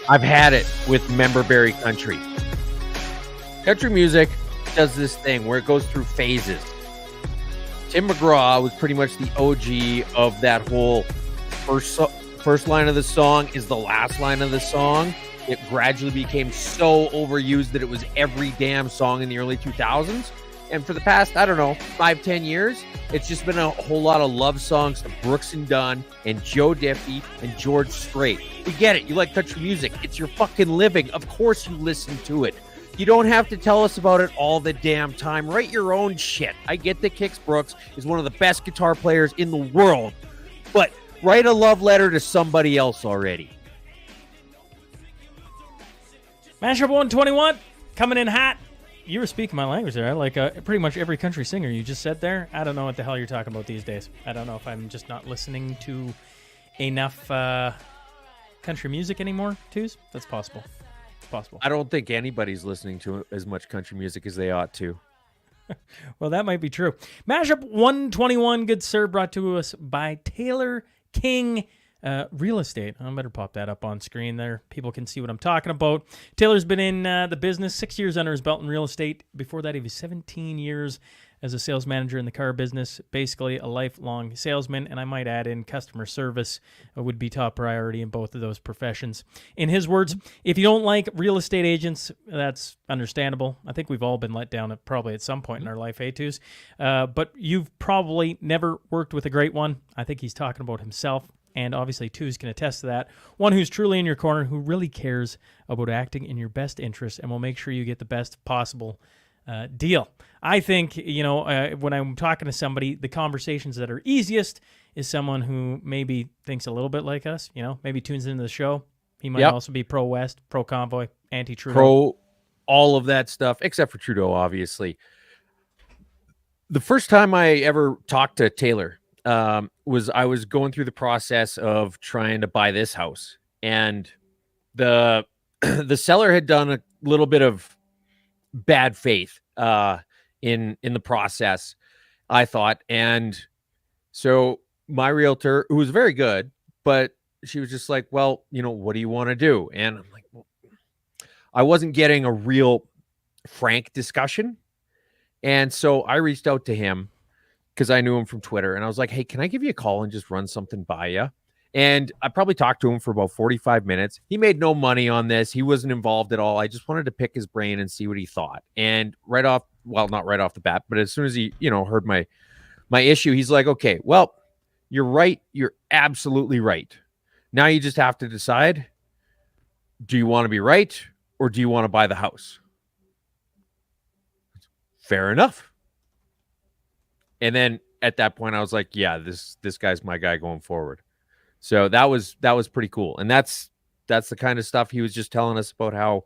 I've had it with Memberberry Country. Country music does this thing where it goes through phases. Tim McGraw was pretty much the OG of that whole first line of the song is the last line of the song. It gradually became so overused that it was every damn song in the early 2000s. And for the past, 5-10 years, it's just been a whole lot of love songs to Brooks and Dunn and Joe Diffie and George Strait. We get it. You like country music. It's your fucking living. Of course you listen to it. You don't have to tell us about it all the damn time. Write your own shit. I get that Kix Brooks is one of the best guitar players in the world, but write a love letter to somebody else already. Mashup 121 coming in hot. You were speaking my language there. I like pretty much every country singer you just said there. I don't know what the hell you're talking about these days. I don't know if I'm just not listening to enough country music anymore, Twos. That's possible. It's possible. I don't think anybody's listening to as much country music as they ought to. Well, that might be true. Mashup 121, good sir, brought to us by Taylor King Real Estate. I better pop that up on screen there. People can see what I'm talking about. Taylor's been in the business 6 years under his belt in real estate. Before that, he was 17 years as a sales manager in the car business, basically a lifelong salesman, and I might add in customer service would be top priority in both of those professions. In his words, if you don't like real estate agents, that's understandable. I think we've all been let down probably at some point in our life, Twos? But you've probably never worked with a great one. I think he's talking about himself. And obviously, Twos can attest to that. One who's truly in your corner, who really cares about acting in your best interest and will make sure you get the best possible deal. I think, when I'm talking to somebody, the conversations that are easiest is someone who maybe thinks a little bit like us, maybe tunes into the show. He might also be pro-West, pro-convoy, anti-Trudeau. Pro all of that stuff, except for Trudeau, obviously. The first time I ever talked to Taylor, I was going through the process of trying to buy this house, and the seller had done a little bit of bad faith in the process, I thought. And so my realtor, who was very good, but she was just like, well, what do you want to do? And I'm like, well, I wasn't getting a real frank discussion. And so I reached out to him because I knew him from Twitter. And I was like, hey, can I give you a call and just run something by you? And I probably talked to him for about 45 minutes. He made no money on this. He wasn't involved at all. I just wanted to pick his brain and see what he thought. And not right off the bat, but as soon as he, heard my issue, he's like, okay, well, you're right. You're absolutely right. Now you just have to decide, do you want to be right or do you want to buy the house? Fair enough. And then at that point, I was like, yeah, this guy's my guy going forward. So that was pretty cool. And that's the kind of stuff he was just telling us about, how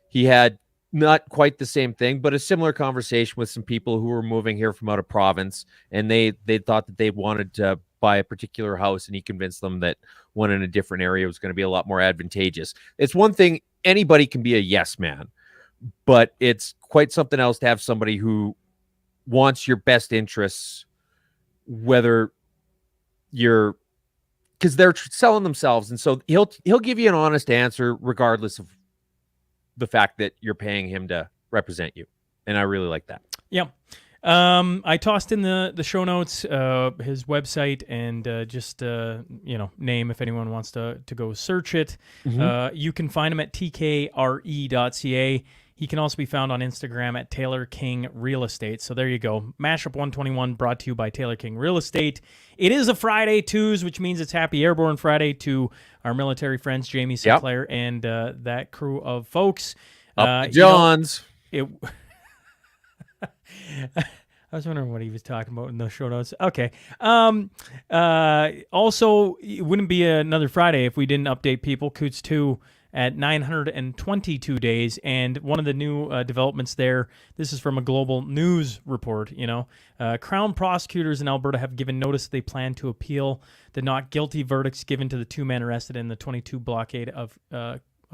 he had not quite the same thing, but a similar conversation with some people who were moving here from out of province. And they thought that they wanted to buy a particular house, and he convinced them that one in a different area was going to be a lot more advantageous. It's one thing, anybody can be a yes man, but it's quite something else to have somebody who wants your best interests, whether you're, because they're selling themselves. And so he'll give you an honest answer regardless of the fact that you're paying him to represent you. And I really like that. Yeah. I tossed in the show notes, his website, and just name if anyone wants to go search it. Mm-hmm. You can find him at tkre.ca. He can also be found on Instagram at Taylor King Real Estate. So there you go. Mashup 121 brought to you by Taylor King Real Estate. It is a Friday, Twos, which means it's Happy Airborne Friday to our military friends, Jamie Sinclair, and that crew of folks. Up Johns. I was wondering what he was talking about in those show notes. Okay. Also, it wouldn't be another Friday if we didn't update people. Coots 2 at 922 days. And one of the new developments there, this is from a Global News report, Crown prosecutors in Alberta have given notice they plan to appeal the not guilty verdicts given to the two men arrested in the 22 blockade of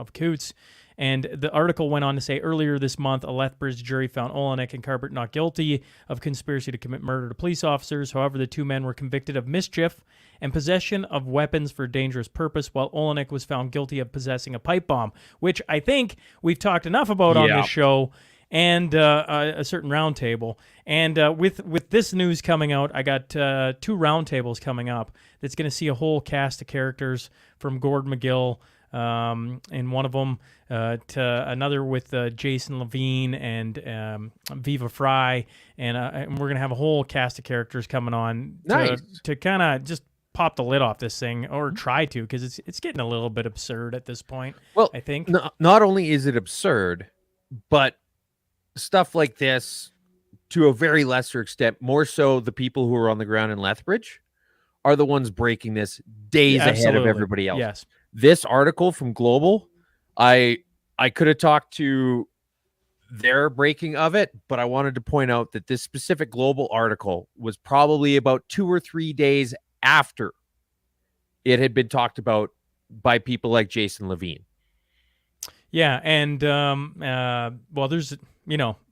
of Coots. And the article went on to say earlier this month, a Lethbridge jury found Olenek and Carpert not guilty of conspiracy to commit murder to police officers. However, the two men were convicted of mischief and possession of weapons for dangerous purpose, while Olenek was found guilty of possessing a pipe bomb, which I think we've talked enough about on this show and a certain roundtable. And with this news coming out, I got 2 roundtables coming up that's going to see a whole cast of characters from Gord McGill, and one of them to another with Jason Levine and Viva Fry, and we're gonna have a whole cast of characters coming on to kind of just pop the lid off this thing, or try to, because it's getting a little bit absurd at this point. Well, I think not only is it absurd, but stuff like this, to a very lesser extent, more so the people who are on the ground in Lethbridge are the ones breaking this days ahead of everybody else. Yes. This article from Global, I could have talked to their breaking of it, but I wanted to point out that this specific Global article was probably about 2 or 3 days after it had been talked about by people like Jason Levine. Yeah, and well, there's,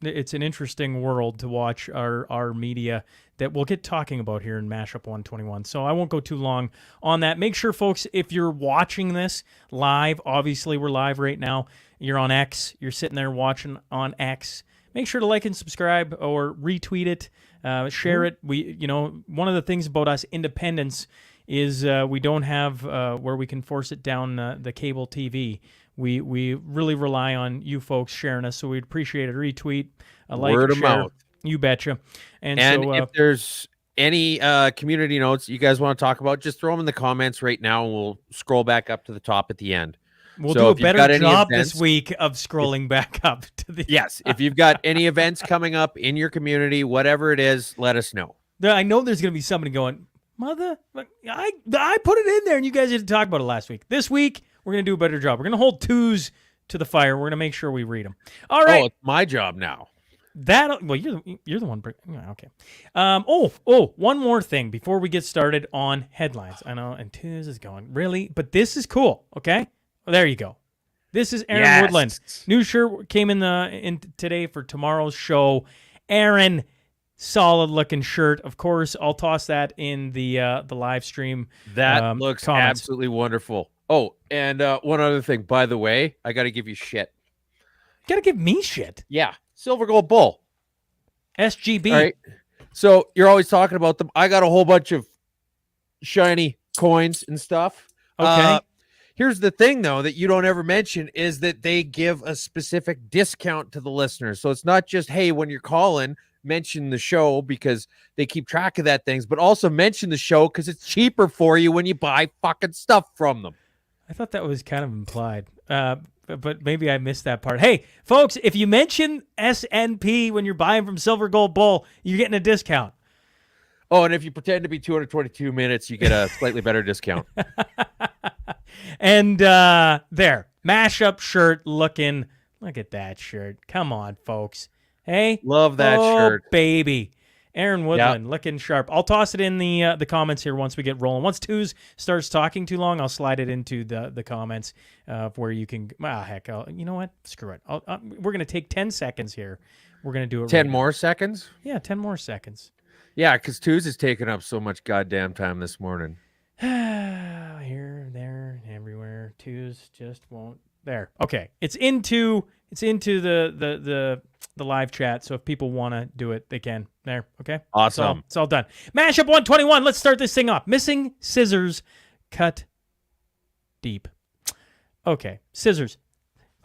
it's an interesting world to watch our media that we'll get talking about here in Mashup 121. So I won't go too long on that. Make sure, folks, if you're watching this live, obviously we're live right now. You're on X. You're sitting there watching on X. Make sure to like and subscribe or retweet it, share it. One of the things about us independents is we don't have where we can force it down the cable TV. We really rely on you folks sharing us, so we'd appreciate a retweet, a like, word of share. mouth. You betcha. And so, if there's any community notes you guys want to talk about, just throw them in the comments right now, and we'll scroll back up to the top at the end. We'll do a better job this week of scrolling back up to the. Yes, if you've got any events coming up in your community, whatever it is, let us know. I know there's going to be somebody going, Mother, I put it in there, and you guys didn't talk about it last week. This week, we're going to do a better job. We're going to hold twos to the fire. We're going to make sure we read them. All right. Oh, it's my job now. You're the one. Okay. One more thing before we get started on headlines. I know, and twos is going really, but this is cool. Okay. Well, there you go. This is Aaron Woodland. New shirt came in today for tomorrow's show. Aaron, solid looking shirt. Of course, I'll toss that in the live stream. That looks absolutely wonderful. Oh, and one other thing, by the way, I got to give you shit. You got to give me shit. Yeah. Silver Gold Bull. SGB. All right. So you're always talking about them. I got a whole bunch of shiny coins and stuff. Okay. Here's the thing, though, that you don't ever mention is that they give a specific discount to the listeners. So it's not just, hey, when you're calling, mention the show because they keep track of that things, but also mention the show because it's cheaper for you when you buy fucking stuff from them. I thought that was kind of implied. But maybe I missed that part. Hey, folks, if you mention SNP when you're buying from Silver Gold Bull, you're getting a discount. Oh, and if you pretend to be 222 minutes, you get a slightly better discount. And there, Mashup shirt looking. Look at that shirt. Come on, folks. Hey, love that shirt, baby. Aaron Woodland, looking sharp. I'll toss it in the comments here once we get rolling. Once Twos starts talking too long, I'll slide it into the comments where you can. You know what? Screw it. We're gonna take 10 seconds here. We're gonna do it. 10 more seconds. Yeah, 10 more seconds. Yeah, because Twos is taking up so much goddamn time this morning. Here, there, everywhere. Twos just won't. There. Okay. It's into the live chat. So if people want to do it, they can. There. Okay. Awesome. It's all done. Mashup 121. Let's start this thing off. Missing scissors cut deep. Okay. Scissors.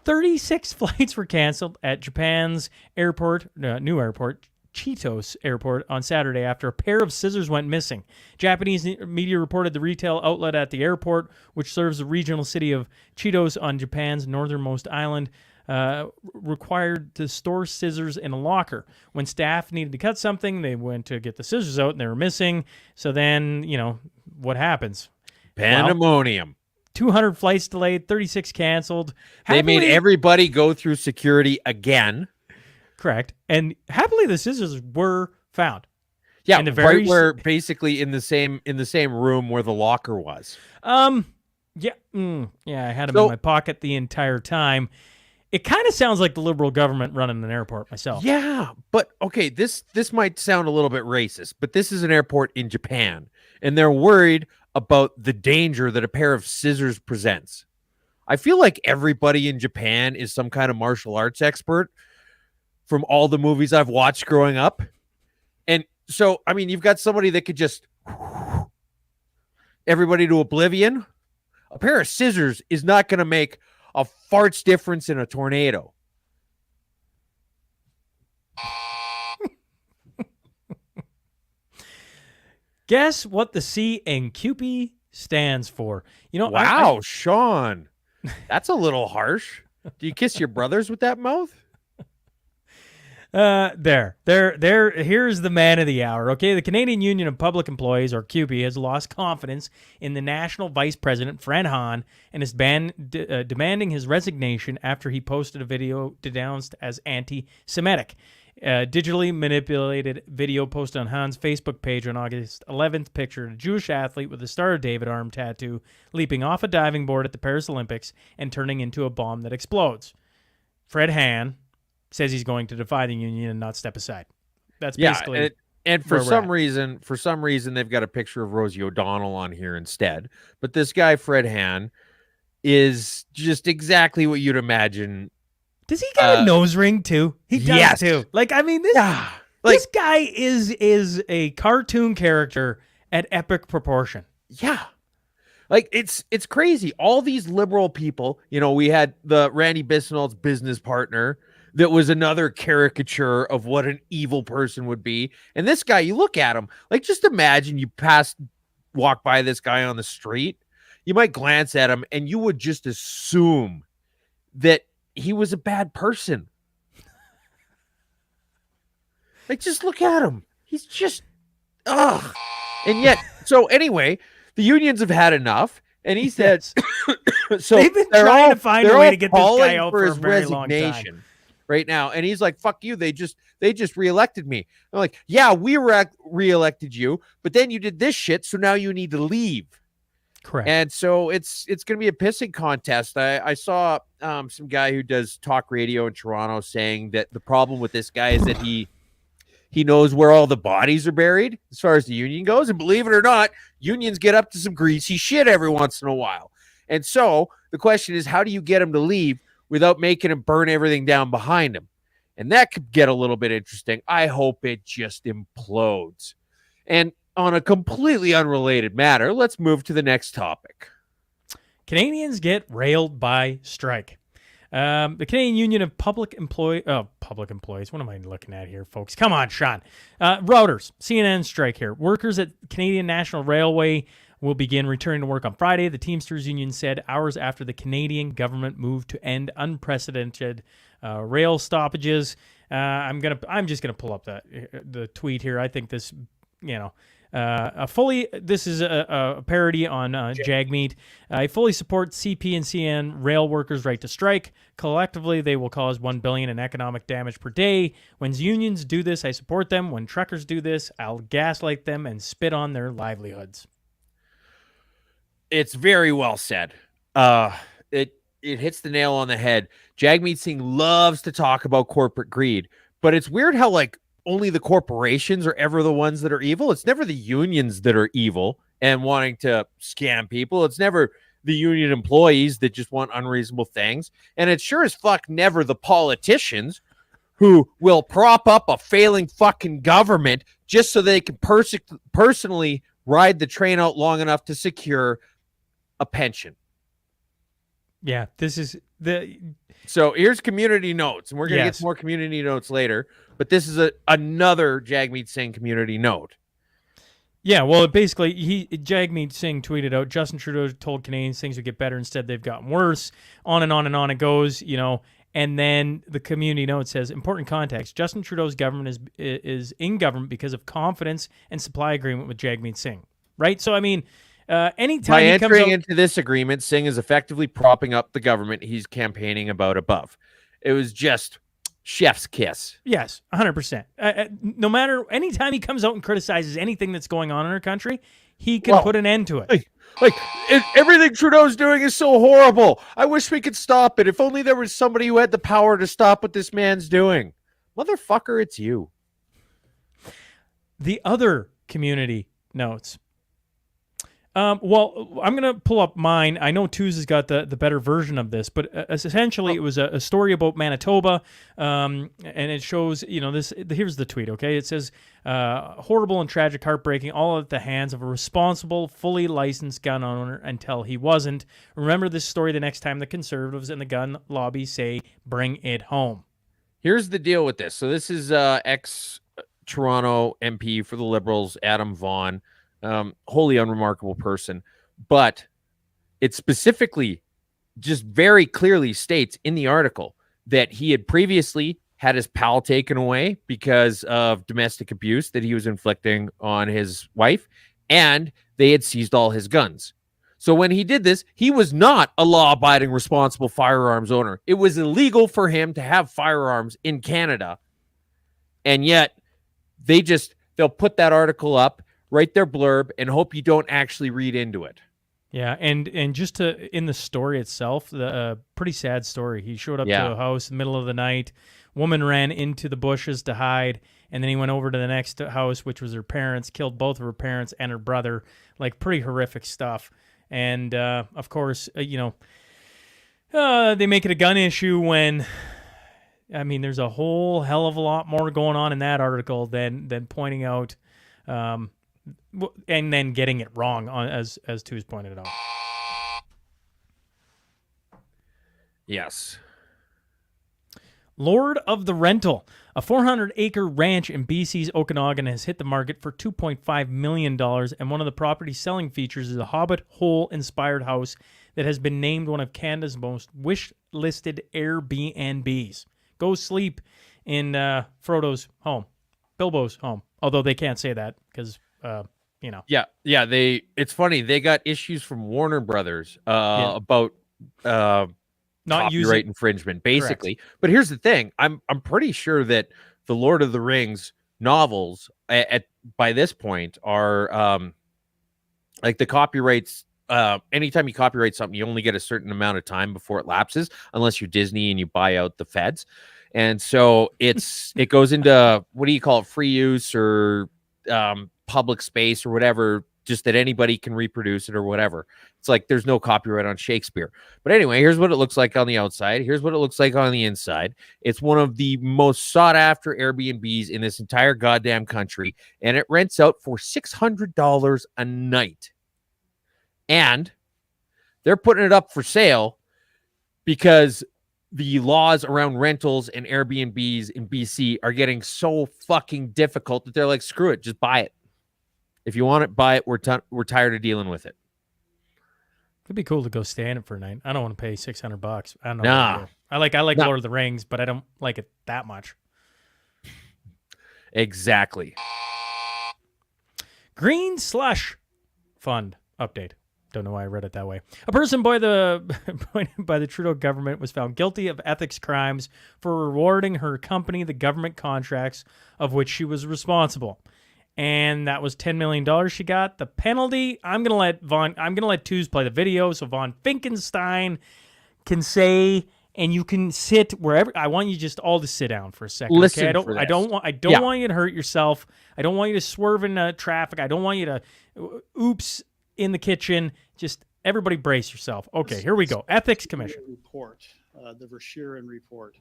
36 flights were canceled at Japan's new airport, Chitos Airport, on Saturday after a pair of scissors went missing. Japanese media reported the retail outlet at the airport, which serves the regional city of Chitos on Japan's northernmost island, required to store scissors in a locker. When staff needed to cut something, they went to get the scissors out and they were missing. So then, what happens? Pandemonium. 200 flights delayed, 36 canceled. They made everybody go through security again. Correct. And happily the scissors were found. Yeah, right where basically in the same room where the locker was. Yeah, yeah, I had him in So my pocket the entire time. It kind of sounds like the Liberal government running an airport myself. yeah, but okay, this might sound a little bit racist, but this is an airport in Japan, and they're worried about the danger that a pair of scissors presents. I feel like everybody in Japan is some kind of martial arts expert from all the movies I've watched growing up. And so, I mean, you've got somebody that could just everybody to oblivion. A pair of scissors is not going to make a fart's difference in a tornado. Guess what the C in CUPE stands for? You know, Wow, Sean, that's a little harsh. Do you kiss your brothers with that mouth? there. Here's the man of the hour. Okay, the Canadian Union of Public Employees, or CUPE, has lost confidence in the national vice president Fred Hahn and is demanding his resignation after he posted a video denounced as anti-Semitic. Digitally manipulated video posted on Hahn's Facebook page on August 11th pictured a Jewish athlete with a Star of David arm tattoo leaping off a diving board at the Paris Olympics and turning into a bomb that explodes. Fred Hahn says he's going to defy the union and not step aside. That's basically and for some reason they've got a picture of Rosie O'Donnell on here instead. But this guy Fred Hahn is just exactly what you'd imagine. Does he got a nose ring too? He does yes. too. Like, I mean, this guy is a cartoon character at epic proportion. Yeah. Like it's crazy. All these liberal people, you know, we had the Randy Bisonald's business partner that was another caricature of what an evil person would be. And this guy, you look at him, like just imagine you walk by this guy on the street, you might glance at him and you would just assume that he was a bad person. Like, just look at him. He's just, ugh. And yet, so anyway, the unions have had enough. And he said, so they've been trying to find a way to get this guy out for a very long time right now. And he's like, fuck you. They just reelected me. I'm like, yeah, we reelected you, but then you did this shit. So now you need to leave. Correct. And so it's going to be a pissing contest. I saw some guy who does talk radio in Toronto saying that the problem with this guy is that he knows where all the bodies are buried as far as the union goes. And believe it or not, unions get up to some greasy shit every once in a while. And so the question is, how do you get him to leave without making him burn everything down behind him? And that could get a little bit interesting. I hope it just implodes. And on a completely unrelated matter, let's move to the next topic. Canadians get railed by strike. The Canadian Union of Public Employees. What am I looking at here, folks? Come on, Sean. Routers, CNN strike here. Workers at Canadian National Railway will begin returning to work on Friday. The Teamsters Union said hours after the Canadian government moved to end unprecedented rail stoppages. I'm just gonna pull up the tweet here. I think this, this is a parody on Jagmeet. I fully support CP and CN rail workers' right to strike. Collectively, they will cause $1 billion in economic damage per day. When unions do this, I support them. When truckers do this, I'll gaslight them and spit on their livelihoods. It's very well said. It hits the nail on the head. Jagmeet Singh loves to talk about corporate greed, but it's weird how only the corporations are ever the ones that are evil. It's never the unions that are evil and wanting to scam people. It's never the union employees that just want unreasonable things. And it's sure as fuck never the politicians who will prop up a failing fucking government just so they can personally ride the train out long enough to secure a pension. Yeah, this is So here's community notes, and we're going to get some more community notes later, but this is another Jagmeet Singh community note. Yeah, well, basically, Jagmeet Singh tweeted out, Justin Trudeau told Canadians things would get better. Instead, they've gotten worse. On and on and on it goes, And then the community note says, important context, Justin Trudeau's government is in government because of confidence and supply agreement with Jagmeet Singh. Right? So, I mean, anytime by entering into this agreement, Singh is effectively propping up the government he's campaigning about above. It was just chef's kiss. Yes, 100%. No matter, anytime he comes out and criticizes anything that's going on in our country, he can put an end to it. Like, everything Trudeau's doing is so horrible. I wish we could stop it. If only there was somebody who had the power to stop what this man's doing. Motherfucker, it's you. The other community notes. Well, I'm going to pull up mine. I know Tooz has got the better version of this, but essentially it was a story about Manitoba, and it shows, this. Here's the tweet, okay? It says, horrible and tragic, heartbreaking, all at the hands of a responsible, fully licensed gun owner until he wasn't. Remember this story the next time the Conservatives and the gun lobby say, bring it home. Here's the deal with this. So this is ex-Toronto MP for the Liberals, Adam Vaughan. Wholly unremarkable person, but it specifically just very clearly states in the article that he had previously had his pal taken away because of domestic abuse that he was inflicting on his wife, and they had seized all his guns. So when he did this, he was not a law-abiding, responsible firearms owner. It was illegal for him to have firearms in Canada, and yet they'll put that article up, write their blurb, and hope you don't actually read into it. Yeah, and just in the story itself, the pretty sad story. He showed up to a house in the middle of the night. Woman ran into the bushes to hide, and then he went over to the next house, which was her parents, killed both of her parents and her brother. Like, pretty horrific stuff. And, of course, they make it a gun issue when... I mean, there's a whole hell of a lot more going on in that article than pointing out... and then getting it wrong, as Tooz pointed out. Yes. Lord of the Rental. A 400-acre ranch in BC's Okanagan has hit the market for $2.5 million, and one of the property's selling features is a Hobbit Hole-inspired house that has been named one of Canada's most wish-listed Airbnbs. Go sleep in Frodo's home. Bilbo's home. Although they can't say that because... Yeah. It's funny. They got issues from Warner Brothers about not copyright infringement, basically. Correct. But here's the thing: I'm pretty sure that the Lord of the Rings novels by this point are like the copyrights. Anytime you copyright something, you only get a certain amount of time before it lapses, unless you're Disney and you buy out the feds. And so it goes into, what do you call it, free use or public space or whatever, just that anybody can reproduce it or whatever. It's like there's no copyright on Shakespeare. But anyway, here's what it looks like on the outside. Here's what it looks like on the inside. It's one of the most sought after Airbnbs in this entire goddamn country, and it rents out for $600 a night. And they're putting it up for sale because the laws around rentals and Airbnbs in BC are getting so fucking difficult that they're like, screw it, just buy it. If you want it, buy it. We're tired of dealing with it. It'd be cool to go stay in it for a night. I don't want to pay $600. I don't know. Nah. I like Lord of the Rings, but I don't like it that much. Exactly. Green Slush Fund update. Don't know why I read it that way. A person by the Trudeau government was found guilty of ethics crimes for rewarding her company the government contracts of which she was responsible. And that was $10 million she got. The penalty, I'm gonna let Tooz play the video so Von Finkenstein can say, and you can sit wherever. I want you just all to sit down for a second. Listen, okay? I don't want you to hurt yourself. I don't want you to swerve in traffic. I don't want you to oops in the kitchen. Just everybody brace yourself. Okay, here we go. Ethics Commission report, the Verschuren report.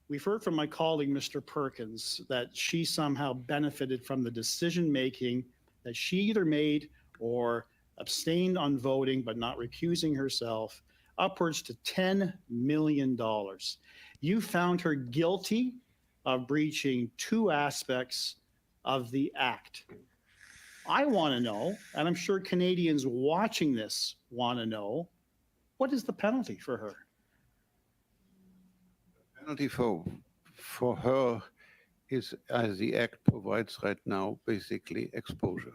We've heard from my colleague, Mr. Perkins, that she somehow benefited from the decision-making that she either made or abstained on voting but not recusing herself, upwards to $10 million. You found her guilty of breaching two aspects of the act. I want to know, and I'm sure Canadians watching this want to know, what is the penalty for her? Penalty for her is, as the Act provides right now, basically exposure.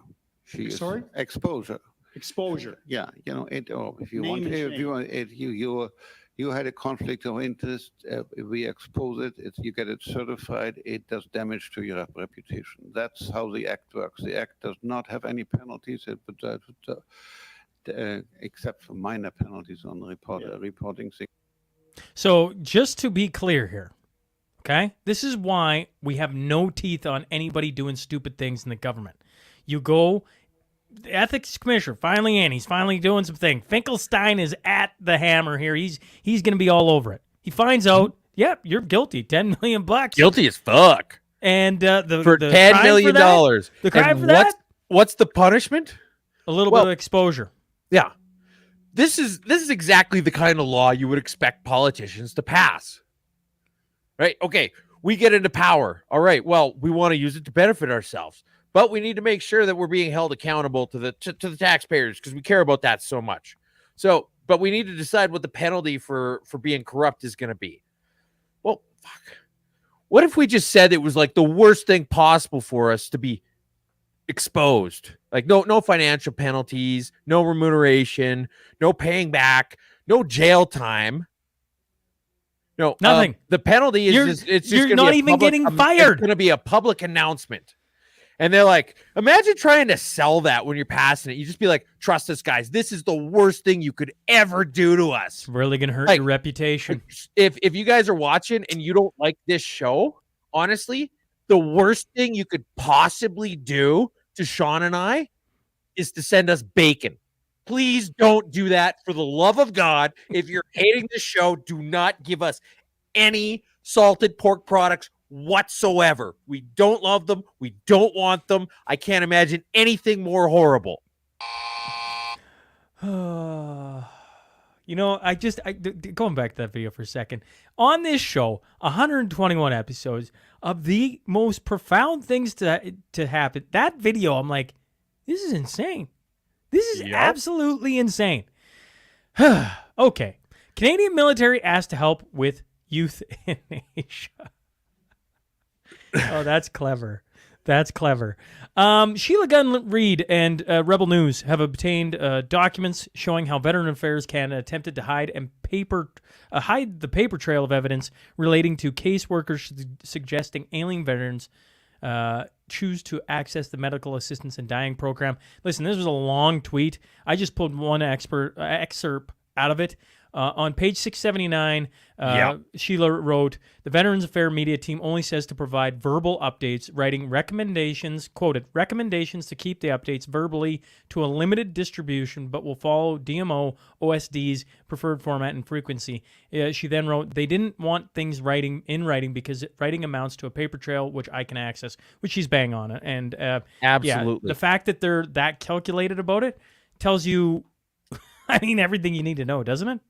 Sorry? Exposure. Exposure. Yeah, if you Name want, and you had a conflict of interest, if we expose it, you get it certified, it does damage to your reputation. That's how the Act works. The Act does not have any penalties. except for minor penalties on reporting things. So just to be clear here, okay, this is why we have no teeth on anybody doing stupid things in the government. You go, the ethics commissioner finally in, he's finally doing some thing. Finkelstein is at the hammer here. He's going to be all over it. He finds out, yep, you're guilty, $10 million. Guilty as fuck. And the $10 million. The crime for that? What's the punishment? A little bit of exposure. Yeah. This is exactly the kind of law you would expect politicians to pass. Right? Okay, we get into power. All right, well, we want to use it to benefit ourselves. But we need to make sure that we're being held accountable to the taxpayers because we care about that so much. So, but we need to decide what the penalty for being corrupt is going to be. Well, fuck. What if we just said it was like the worst thing possible for us to be exposed? Like no financial penalties, no remuneration, no paying back, no jail time. No, nothing. The penalty is you're not even getting fired. It's going to be a public announcement. And they're like, imagine trying to sell that when you're passing it. You just be like, trust us, guys. This is the worst thing you could ever do to us. It's really going to hurt your reputation. If you guys are watching and you don't like this show, honestly, the worst thing you could possibly do to Sean and I is to send us bacon. Please don't do that for the love of God. If you're hating this show, do not give us any salted pork products whatsoever. We don't love them. We don't want them. I can't imagine anything more horrible. You know, going back to that video for a second. On this show, 121 episodes of the most profound things to happen. That video, I'm like, this is insane. This is absolutely insane. Okay. Canadian military asked to help with youth in Asia. Oh, that's clever. That's clever. Sheila Gunn Reid and Rebel News have obtained documents showing how Veteran Affairs Canada attempted to hide the paper trail of evidence relating to caseworkers suggesting alien veterans choose to access the medical assistance and dying program. Listen, this was a long tweet. I just pulled one excerpt out of it. On page 679, Sheila wrote, the Veterans Affairs media team only says to provide verbal updates, writing recommendations, quoted, recommendations to keep the updates verbally to a limited distribution, but will follow DMO OSD's preferred format and frequency. She then wrote, they didn't want things in writing because writing amounts to a paper trail, which I can access, which she's bang on it. And absolutely. The fact that they're that calculated about it tells you, I mean, everything you need to know, doesn't it?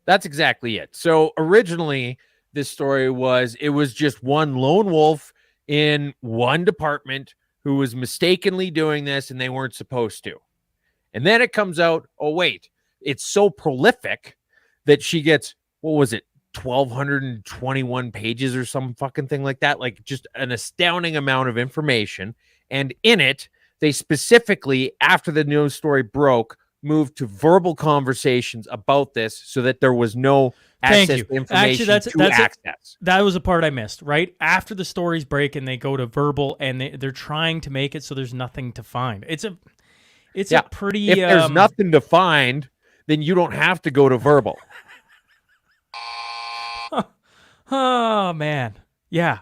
That's exactly it. So originally, this story was just one lone wolf in one department who was mistakenly doing this and they weren't supposed to. And then it comes out, oh, wait, it's so prolific that she gets, what was it, 1,221 pages or some fucking thing like that? Like just an astounding amount of information. And in it, they specifically, after the news story broke, moved to verbal conversations about this so that there was no access to information access. That was a part I missed, right? After the stories break and they go to verbal and they're trying to make it so there's nothing to find. It's a pretty... If there's nothing to find, then you don't have to go to verbal. Oh, man. Yeah.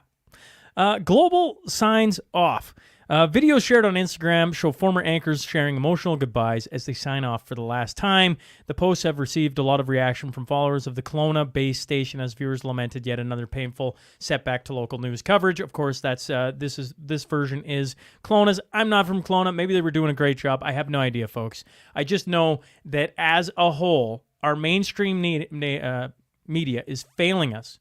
Global signs off. Videos shared on Instagram show former anchors sharing emotional goodbyes as they sign off for the last time. The posts have received a lot of reaction from followers of the Kelowna-based station as viewers lamented yet another painful setback to local news coverage. Of course, that's this version is Kelowna's. I'm not from Kelowna. Maybe they were doing a great job. I have no idea, folks. I just know that as a whole, our mainstream media is failing us,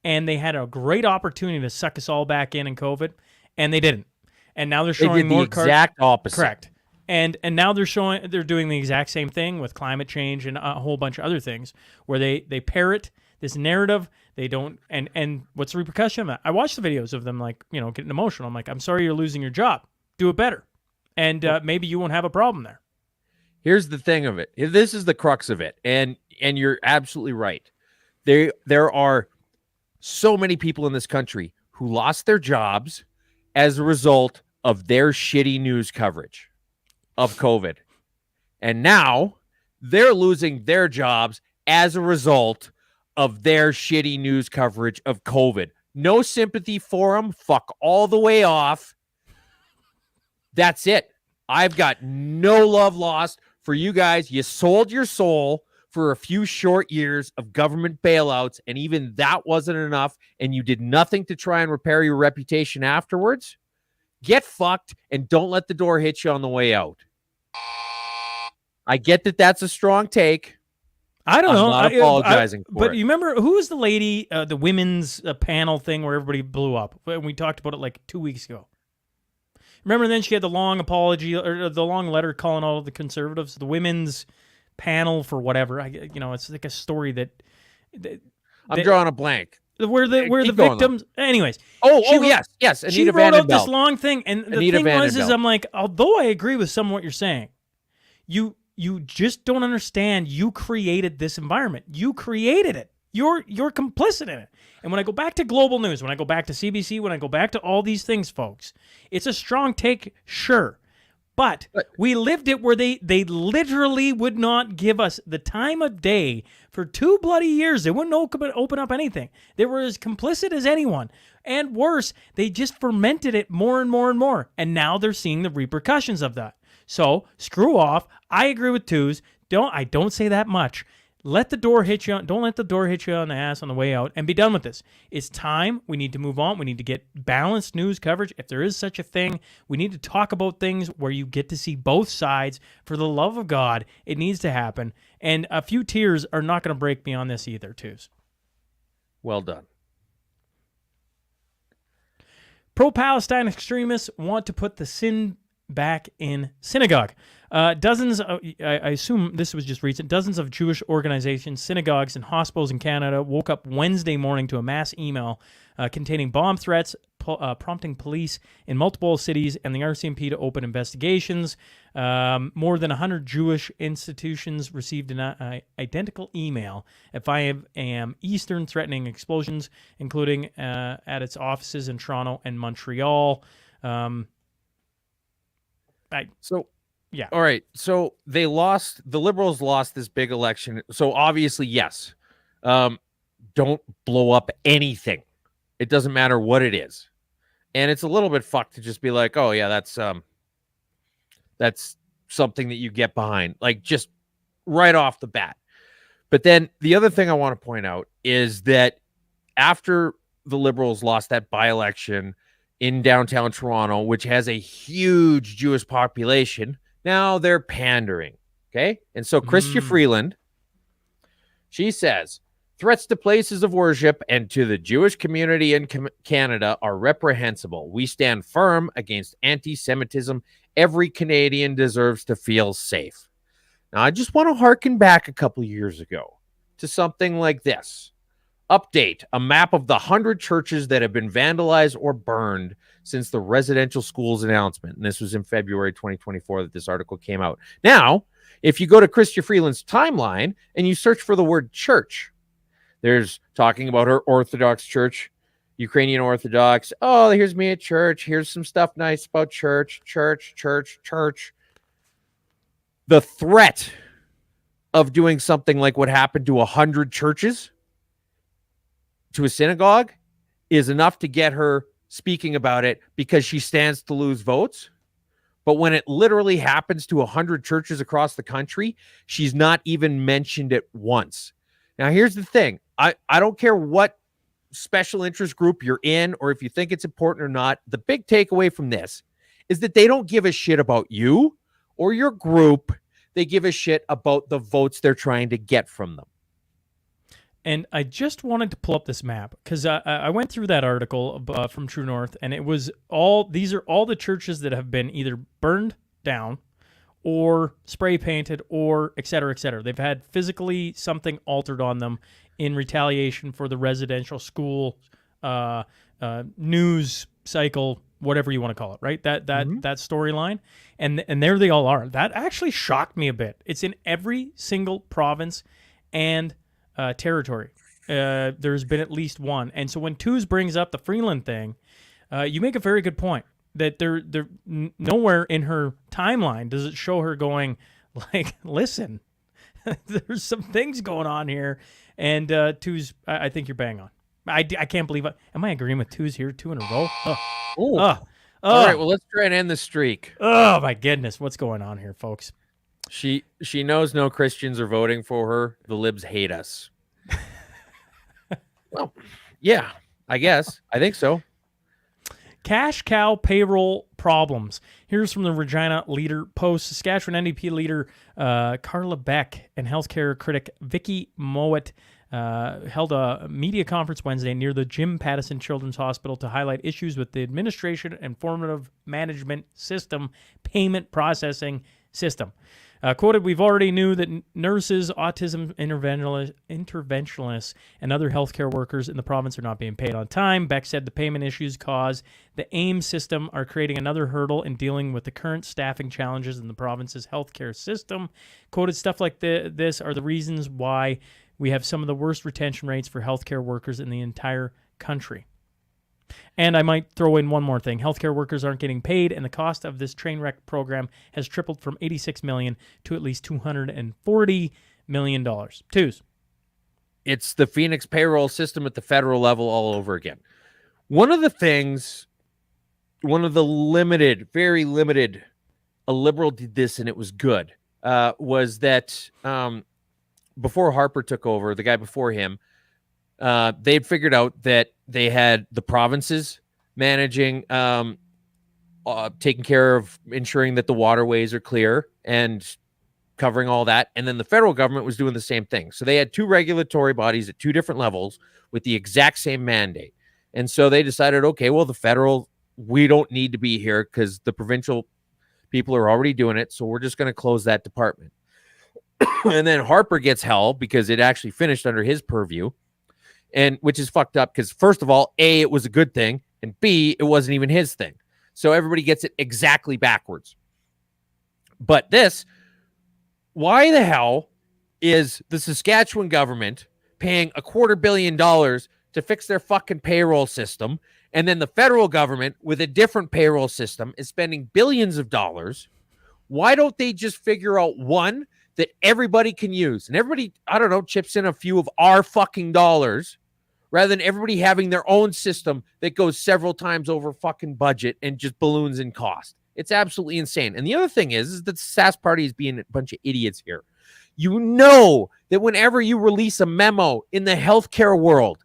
and they had a great opportunity to suck us all back in COVID, and they didn't. And now they're showing more the exact opposite. Correct. And now they're doing the exact same thing with climate change and a whole bunch of other things where they parrot this narrative. They don't and what's the repercussion of that? I watched the videos of them getting emotional. I'm like, I'm sorry you're losing your job. Do it better. And maybe you won't have a problem there. Here's the thing of it. This is the crux of it. And you're absolutely right. There are so many people in this country who lost their jobs as a result of their shitty news coverage of COVID. And now they're losing their jobs as a result of their shitty news coverage of COVID. No sympathy for them. Fuck all the way off. That's it. I've got no love lost for you guys. You sold your soul for a few short years of government bailouts, and even that wasn't enough, and you did nothing to try and repair your reputation afterwards. Get fucked, and don't let the door hit you on the way out. I get that that's a strong take. I don't know. I'm not apologizing for but it. you remember who was the lady, the women's panel thing where everybody blew up? We talked about it like 2 weeks ago. Remember, then she had the long apology or the long letter calling all of the conservatives, the women's panel for whatever. It's like a story that I'm drawing a blank. Where the victims, anyways. Yes. She wrote out this long thing, and the thing was, I'm like, although I agree with some of what you're saying, you just don't understand. You created this environment. You created it. You're complicit in it. And when I go back to global news, when I go back to CBC, when I go back to all these things, folks, it's a strong take, sure. But we lived it where they literally would not give us the time of day for 2 bloody years. They wouldn't open up anything. They were as complicit as anyone. And worse, they just fermented it more and more and more. And now they're seeing the repercussions of that. So screw off. I agree with Twos. I don't say that much. Let the door hit you. Don't let the door hit you on the ass on the way out, and be done with this. It's time. We need to move on. We need to get balanced news coverage. If there is such a thing, we need to talk about things where you get to see both sides. For the love of God, it needs to happen. And a few tears are not going to break me on this either, Twos. Well done. Pro-Palestine extremists want to put the sin back in synagogue. Dozens of, I assume this was just recent, dozens of Jewish organizations, synagogues, and hospitals in Canada woke up Wednesday morning to a mass email containing bomb threats, prompting police in multiple cities and the RCMP to open investigations. More than 100 Jewish institutions received an identical email at 5 a.m. Eastern threatening explosions, including at its offices in Toronto and Montreal. Yeah. All right. So the Liberals lost this big election. So obviously, yes. Don't blow up anything. It doesn't matter what it is. And it's a little bit fucked to just be like, oh yeah, that's something that you get behind, like just right off the bat. But then the other thing I want to point out is that after the Liberals lost that by-election in downtown Toronto, which has a huge Jewish population, now they're pandering, okay? And so Chrystia Freeland, she says, threats to places of worship and to the Jewish community in Canada are reprehensible. We stand firm against anti-Semitism. Every Canadian deserves to feel safe. Now, I just want to harken back a couple years ago to something like this. Update, a map of the 100 churches that have been vandalized or burned since the residential schools announcement. And this was in February 2024 that this article came out. Now, if you go to Chrystia Freeland's timeline and you search for the word church, there's talking about her Orthodox church, Ukrainian Orthodox. Oh, here's me at church. Here's some stuff nice about church. The threat of doing something like what happened to 100 churches, to a synagogue, is enough to get her speaking about it because she stands to lose votes. But when it literally happens to 100 churches across the country, she's not even mentioned it once. Now, here's the thing. I don't care what special interest group you're in or if you think it's important or not. The big takeaway from this is that they don't give a shit about you or your group. They give a shit about the votes they're trying to get from them. And I just wanted to pull up this map because I went through that article from True North, and it was these are all the churches that have been either burned down or spray painted or et cetera, et cetera. They've had physically something altered on them in retaliation for the residential school news cycle, whatever you want to call it, right? That storyline. And there they all are. That actually shocked me a bit. It's in every single province and territory. There's been at least one. And so when Twos brings up the Freeland thing, you make a very good point that they're nowhere in her timeline does it show her going Like, listen, there's some things going on here. And Twos, I think you're bang on. I can't believe it. Am I agreeing with Twos here 2 in a row? Ooh. Oh, All right, well, let's try and end the streak. oh my goodness. What's going on here, folks? She knows no Christians are voting for her. The libs hate us. Well, yeah, I guess. I think so. Cash cow payroll problems. Here's from the Regina Leader Post. Saskatchewan NDP leader Carla Beck and healthcare critic Vicky Mowat held a media conference Wednesday near the Jim Pattison Children's Hospital to highlight issues with the administration and formative management system payment processing system. Quoted, "We've already knew that nurses, autism interventionalists, and other healthcare workers in the province are not being paid on time." Beck said the payment issues caused the AIM system are creating another hurdle in dealing with the current staffing challenges in the province's healthcare system. Quoted, "Stuff like this are the reasons why we have some of the worst retention rates for healthcare workers in the entire country." And I might throw in one more thing. Healthcare workers aren't getting paid, and the cost of this train wreck program has tripled from $86 million to at least $240 million. Twos. It's the Phoenix payroll system at the federal level all over again. One of the limited, very limited, a Liberal did this and it was good, was that before Harper took over, the guy before him, they'd figured out that they had the provinces managing, taking care of ensuring that the waterways are clear and covering all that. And then the federal government was doing the same thing. So they had two regulatory bodies at two different levels with the exact same mandate. And so they decided, okay, well, the federal, we don't need to be here because the provincial people are already doing it. So we're just going to close that department. And then Harper gets hell because it actually finished under his purview. And which is fucked up because, first of all, A, it was a good thing, and B, it wasn't even his thing. So everybody gets it exactly backwards. But this, why the hell is the Saskatchewan government paying $250 million to fix their fucking payroll system, and then the federal government with a different payroll system is spending billions of dollars? Why don't they just figure out one that everybody can use, and everybody, I don't know, chips in a few of our fucking dollars, rather than everybody having their own system that goes several times over fucking budget and just balloons in cost? It's absolutely insane. And the other thing is that the SAS party is being a bunch of idiots here. You know that whenever you release a memo in the healthcare world,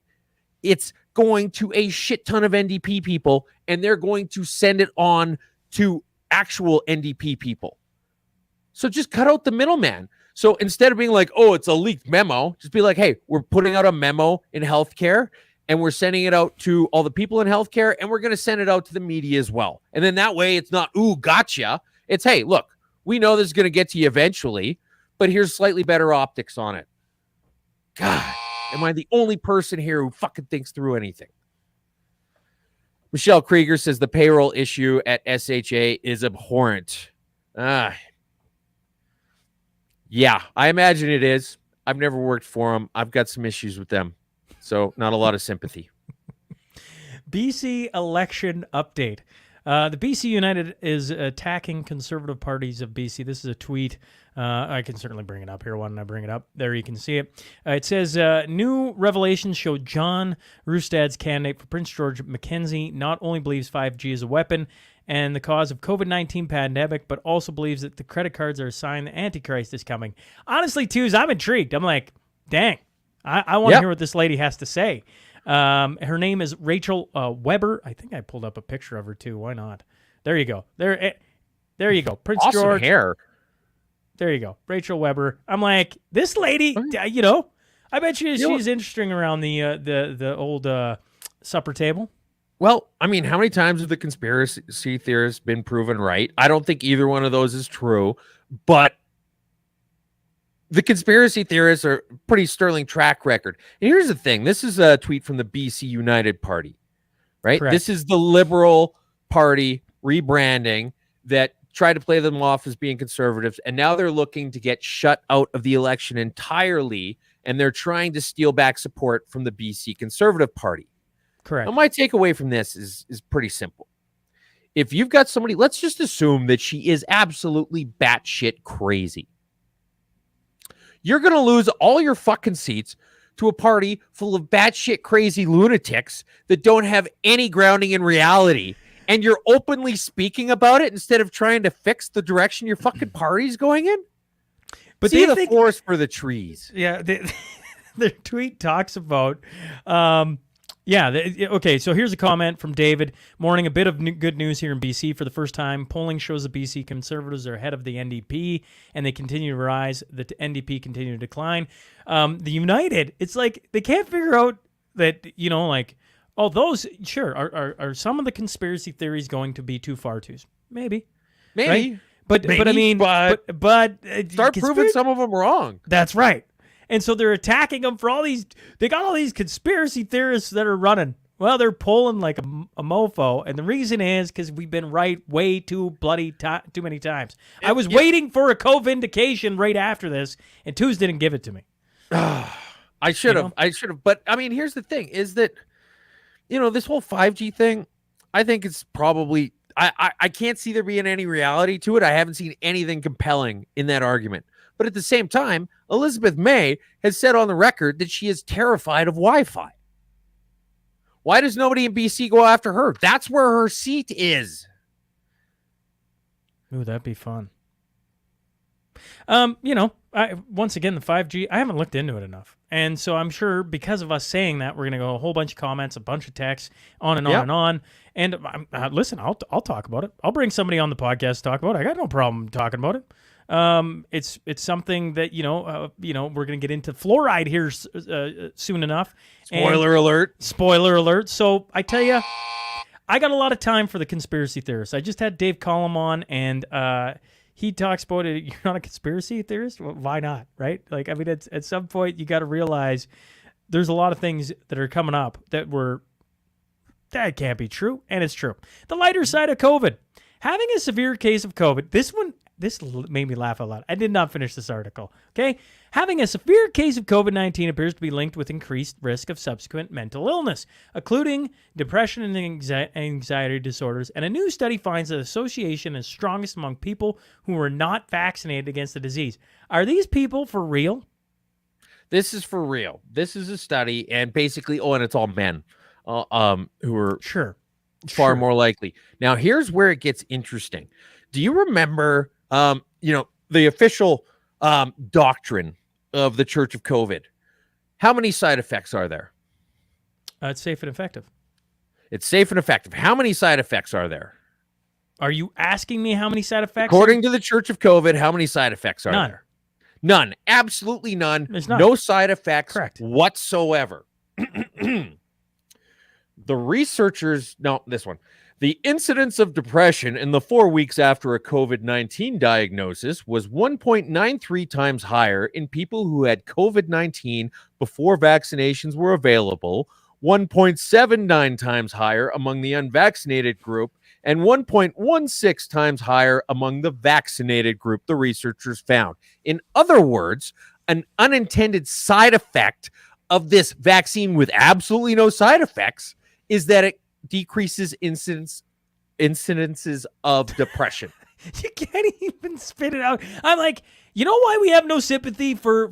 it's going to a shit ton of NDP people, and they're going to send it on to actual NDP people. So just cut out the middleman. So instead of being like, oh, it's a leaked memo, just be like, hey, we're putting out a memo in healthcare and we're sending it out to all the people in healthcare, and we're going to send it out to the media as well. And then that way it's not, ooh, gotcha. It's, hey, look, we know this is going to get to you eventually, but here's slightly better optics on it. God, am I the only person here who fucking thinks through anything? Michelle Krieger says the payroll issue at SHA is abhorrent. Yeah, I imagine it is. I've never worked for them. I've got some issues with them. So not a lot of sympathy. BC election update. The BC United is attacking conservative parties of BC. This is a tweet. I can certainly bring it up here. Why don't I bring it up? There you can see it. It says, new revelations show John Roustad's candidate for Prince George Mackenzie not only believes 5G is a weapon and the cause of COVID-19 pandemic, but also believes that the credit cards are a sign the Antichrist is coming. Honestly, Twos, I'm intrigued. I'm like, dang, I want to hear what this lady has to say. Her name is Rachel Weber. I think I pulled up a picture of her too. Why not? There you go. There you go. Prince Awesome George. hair. There you go. Rachel Weber. I'm like, this lady, you know, I bet she's interesting around the old supper table. Well, I mean, how many times have the conspiracy theorists been proven right? I don't think either one of those is true, but the conspiracy theorists are pretty sterling track record. And here's the thing. This is a tweet from the BC United Party, right? Correct. This is the Liberal Party rebranding that tried to play them off as being conservatives, and now they're looking to get shut out of the election entirely, and they're trying to steal back support from the BC Conservative Party. Correct. Now, my takeaway from this is pretty simple. If you've got somebody, let's just assume that she is absolutely batshit crazy. You're going to lose all your fucking seats to a party full of batshit crazy lunatics that don't have any grounding in reality. And you're openly speaking about it instead of trying to fix the direction your fucking party's going in. But see they the forest for the trees. Yeah, their tweet talks about, okay, so here's a comment from David. Morning, a bit of good news here in BC. For the first time, polling shows the BC Conservatives are ahead of the NDP, and they continue to rise. The NDP continue to decline. The United, it's like they can't figure out that, oh, those, sure, are some of the conspiracy theories going to be too far twos? Maybe. Right? But I mean, but start proving some of them wrong. That's right. And so they're attacking them for all these. They got all these conspiracy theorists that are running. Well, they're polling like a mofo, and the reason is because we've been right way too too many times. I was waiting for a co-vindication right after this, and Twos didn't give it to me. I should have. But I mean, here's the thing: is that this whole 5G thing? I think it's probably. I can't see there being any reality to it. I haven't seen anything compelling in that argument. But at the same time, Elizabeth May has said on the record that she is terrified of Wi-Fi. Why does nobody in BC go after her? That's where her seat is. Ooh, that'd be fun. Once again, the 5G, I haven't looked into it enough. And so I'm sure because of us saying that, we're going to go a whole bunch of comments, a bunch of texts, on and on and on. And listen, I'll talk about it. I'll bring somebody on the podcast to talk about it. I got no problem talking about it. It's something that, we're going to get into fluoride here soon enough. Spoiler alert. Spoiler alert. So I tell you, I got a lot of time for the conspiracy theorists. I just had Dave Collum on, and he talks about it. You're not a conspiracy theorist? Well, why not, right? Like, I mean, at some point, you got to realize there's a lot of things that are coming up that can't be true, and it's true. The lighter side of COVID. Having a severe case of COVID, this made me laugh out loud. I did not finish this article, okay? Having a severe case of COVID-19 appears to be linked with increased risk of subsequent mental illness, including depression and anxiety disorders, and a new study finds that association is strongest among people who are not vaccinated against the disease. Are these people for real? This is for real. This is a study, and basically, and it's all men who are far more likely. Now, here's where it gets interesting. Do you remember, the official doctrine of the Church of COVID? How many side effects are there? It's safe and effective. It's safe and effective. How many side effects are there? Are you asking me how many side effects? According to the Church of COVID, how many side effects are None. there? None. Absolutely none. There's none. No side effects Correct. whatsoever. The researchers, the incidence of depression in the 4 weeks after a COVID-19 diagnosis was 1.93 times higher in people who had COVID-19 before vaccinations were available, 1.79 times higher among the unvaccinated group, and 1.16 times higher among the vaccinated group, the researchers found. In other words, an unintended side effect of this vaccine with absolutely no side effects is that it decreases incidences of depression. You can't even spit it out. I'm like, you know why we have no sympathy for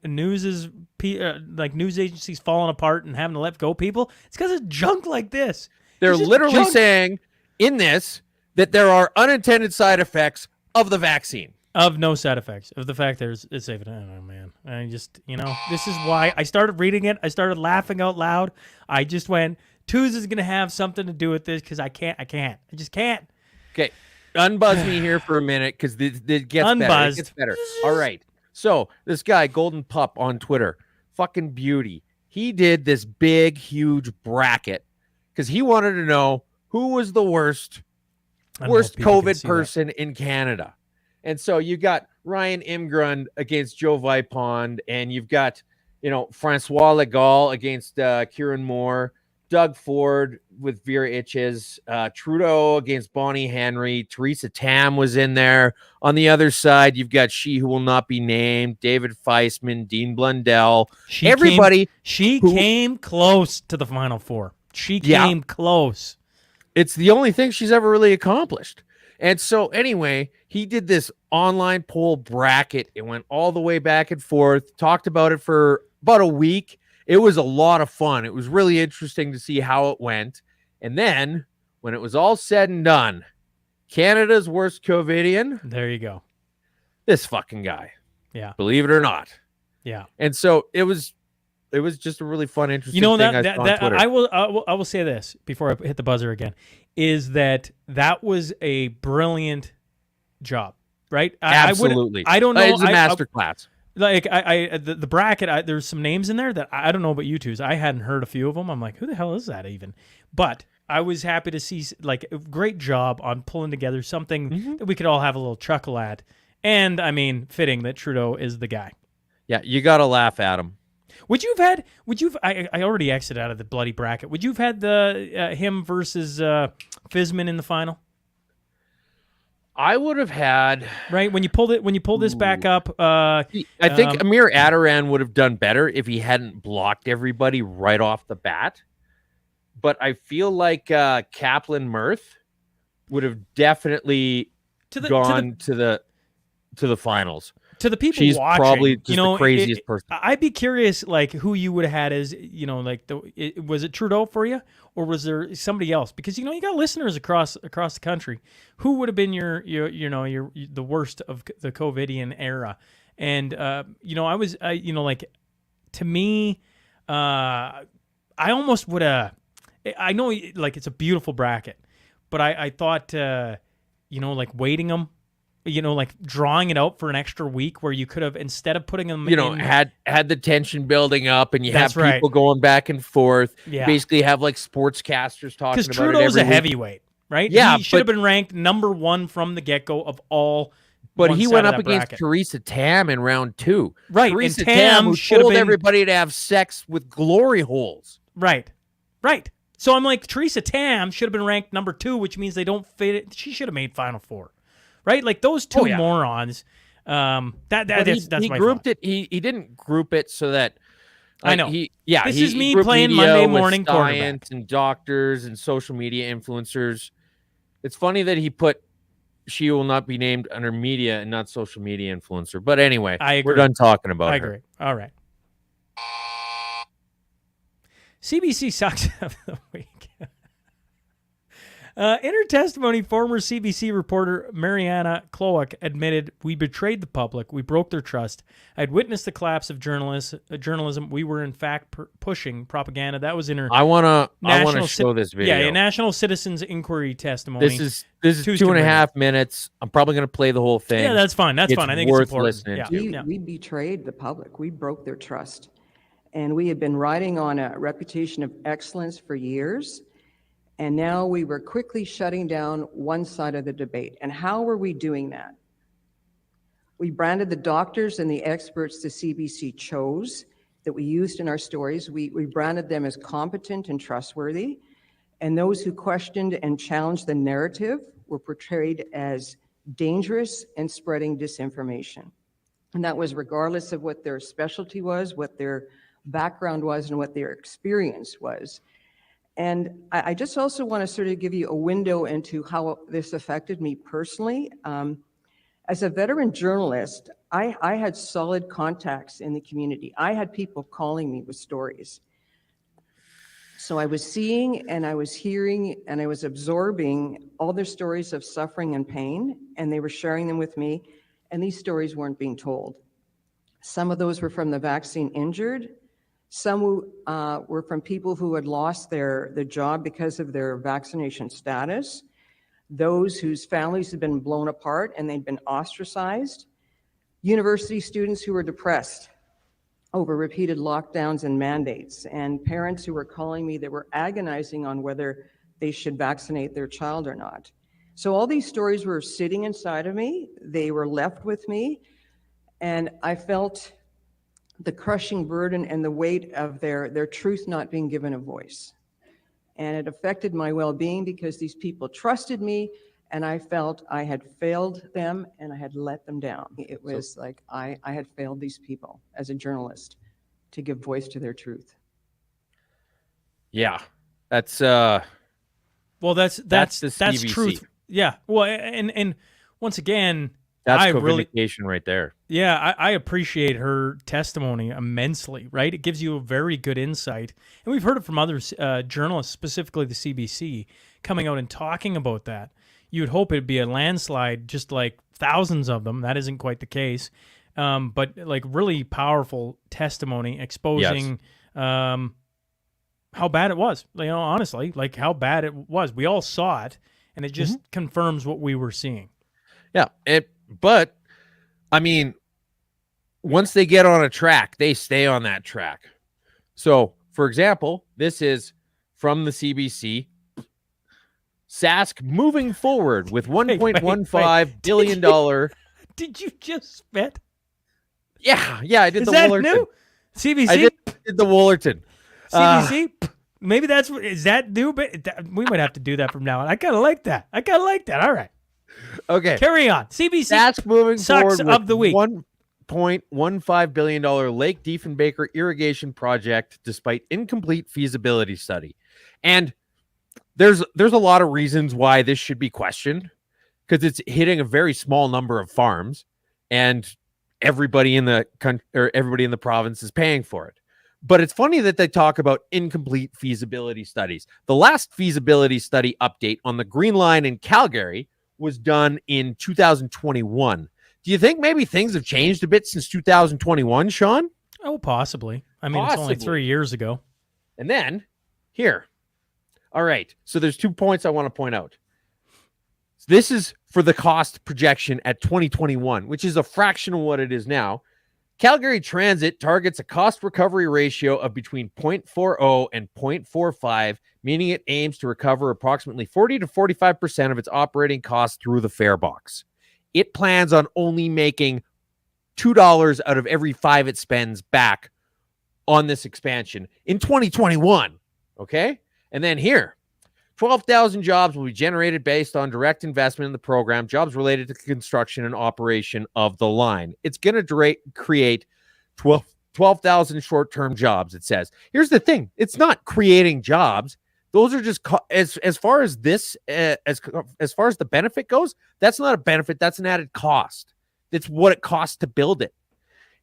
news agencies falling apart and having to let go people? It's because of junk like this. They're literally saying in this that there are unintended side effects of the vaccine. Of no side effects. Of the fact it's safe. I don't know, man. I just, this is why I started reading it. I started laughing out loud. I just went, Twos is going to have something to do with this because I just can't. Okay. Unbuzz me here for a minute because it gets better. It gets better. All right. So this guy, Golden Pup on Twitter, fucking beauty. He did this big, huge bracket because he wanted to know who was the worst COVID person in Canada. And so you got Ryan Imgrund against Joe Vipond, and you've got, Francois Legault against Kieran Moore, Doug Ford with Vera Itches, Trudeau against Bonnie Henry, Theresa Tam was in there. On the other side, you've got she who will not be named, David Feisman, Dean Blundell. She came close to the Final Four. She came close. It's the only thing she's ever really accomplished. And so anyway, he did this online poll bracket. It went all the way back and forth, talked about it for about a week. It was a lot of fun. It was really interesting to see how it went. And then when it was all said and done, Canada's worst COVIDian, There you go. this fucking guy. Yeah. Believe it or not. Yeah. And so it was just a really fun, interesting You know thing that I saw on Twitter. I will say this before I hit the buzzer again, is that was a brilliant job, right? Absolutely. I don't know. It's a masterclass. Like the bracket, there's some names in there that I don't know about you twos. I hadn't heard a few of them. I'm like, who the hell is that even? But I was happy to see like a great job on pulling together something that we could all have a little chuckle at. And I mean, fitting that Trudeau is the guy. Yeah, you got to laugh at him. I already exited out of the bloody bracket. Would you have had the him versus Fizman in the final? I would have had, right when you pull this back up. I think Amir Adaran would have done better if he hadn't blocked everybody right off the bat. But I feel like Kaplan Mirth would have definitely gone to the finals. To the people She's watching, probably just the craziest person. I'd be curious, like who you would have had as like was it Trudeau for you, or was there somebody else? Because you got listeners across the country. Who would have been your the worst of the COVIDian era? And I was like, to me, I almost would have. I know like it's a beautiful bracket, but I thought like weighting them. Like drawing it out for an extra week where you could have, instead of putting them had the tension building up and you have That's people going back and forth. Yeah. You basically have like sportscasters talking about it. Because Trudeau's a every week. heavyweight, right? Yeah, he should have been ranked number one from the get-go of all. But one he side went of up that against bracket. Teresa Tam in round 2. Right, Teresa and Tam who should have told been everybody to have sex with glory holes. Right. So I'm like, Teresa Tam should have been ranked number 2, which means they don't fit it. She should have made Final Four. Right, like those two morons. That's he my grouped fault. it. He didn't group it so that I know. This is me grouped playing media Monday with morning quarterback. science and doctors and social media influencers. It's funny that he put she will not be named under media and not social media influencer. But anyway, I agree. we're done talking about I her. agree. All right. CBC sucks of the week. In her testimony, former CBC reporter Mariana Kloak admitted, "We betrayed the public. We broke their trust. I had witnessed the collapse of journalism. We were, in fact, pushing propaganda." That was in her I wanna show this video. Yeah, National Citizens Inquiry testimony. This is 2.5 minutes. I'm probably going to play the whole thing. Yeah, that's fine. That's fine. I think it's important. Listening to. We betrayed the public. We broke their trust. And we had been riding on a reputation of excellence for years. And now we were quickly shutting down one side of the debate. And how were we doing that? We branded the doctors and the experts the CBC chose that we used in our stories. We branded them as competent and trustworthy. And those who questioned and challenged the narrative were portrayed as dangerous and spreading disinformation. And that was regardless of what their specialty was, what their background was, and what their experience was. And I just also want to sort of give you a window into how this affected me personally. As a veteran journalist, I had solid contacts in the community. I had people calling me with stories. So I was seeing and I was hearing and I was absorbing all their stories of suffering and pain, and they were sharing them with me, and these stories weren't being told. Some of those were from the vaccine injured. Some were from people who had lost their job because of their vaccination status, those whose families had been blown apart and they'd been ostracized, university students who were depressed over repeated lockdowns and mandates, and parents who were calling me that were agonizing on whether they should vaccinate their child or not. So all these stories were sitting inside of me, they were left with me, and I felt the crushing burden and the weight of their truth not being given a voice. And it affected my well-being because these people trusted me, and I felt I had failed them and I had let them down. It was like I had failed these people as a journalist to give voice to their truth. Yeah, that's well, that's the CBC. truth. Yeah. Well, and once again, That's I really, co-vindication right there. yeah, I appreciate her testimony immensely, right? It gives you a very good insight. And we've heard it from other journalists, specifically the CBC, coming out and talking about that. You would hope it'd be a landslide, just like thousands of them. That isn't quite the case. But like really powerful testimony exposing how bad it was. You know, honestly, like how bad it was. We all saw it, and it just confirms what we were seeing. Yeah. But I mean, once they get on a track, they stay on that track. So, for example, this is from the CBC. Sask moving forward with $1.15 billion. Did you just spit? Yeah, I did Is the that Woolerton. new? CBC? I did the Woolerton. CBC? Maybe is that new? But we might have to do that from now on. I kind of like that. All right. Okay. Carry on. CBC Sask moving sucks forward of with the week. $1.15 billion Lake Diefenbaker irrigation project despite incomplete feasibility study. And there's a lot of reasons why this should be questioned, because it's hitting a very small number of farms and everybody in the country or everybody in the province is paying for it. But it's funny that they talk about incomplete feasibility studies. The last feasibility study update on the Green Line in Calgary was done in 2021. Do you think maybe things have changed a bit since 2021, Sean? Oh, possibly. I mean, it's only 3 years ago. And then here. All right. So there's 2 points I want to point out. This is for the cost projection at 2021, which is a fraction of what it is now. Calgary Transit targets a cost recovery ratio of between 0.40 and 0.45, meaning it aims to recover approximately 40 to 45% of its operating costs through the fare box. It plans on only making $2 out of every 5 it spends back on this expansion in 2021. Okay? And then here, 12,000 jobs will be generated based on direct investment in the program, jobs related to construction and operation of the line. It's going to create 12,000 short-term jobs, it says. Here's the thing. It's not creating jobs. Those are just as far as this as far as the benefit goes, that's not a benefit, that's an added cost. It's what it costs to build it.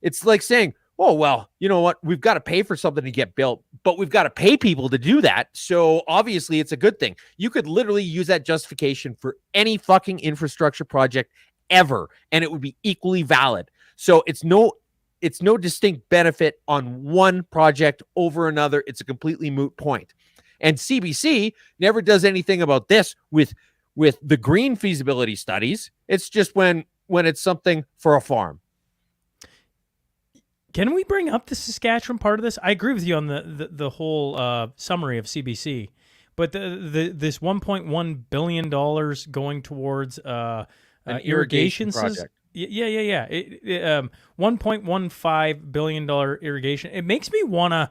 It's like saying, oh, well, you know what? We've got to pay for something to get built, but we've got to pay people to do that. So obviously it's a good thing. You could literally use that justification for any fucking infrastructure project ever, and it would be equally valid. So it's no distinct benefit on one project over another. It's a completely moot point. And CBC never does anything about this with the green feasibility studies. It's just when it's something for a farm. Can we bring up the Saskatchewan part of this? I agree with you on the whole summary of CBC, but this $1.1 billion going towards an irrigation project. Yeah. $1.15 billion irrigation. It makes me wanna.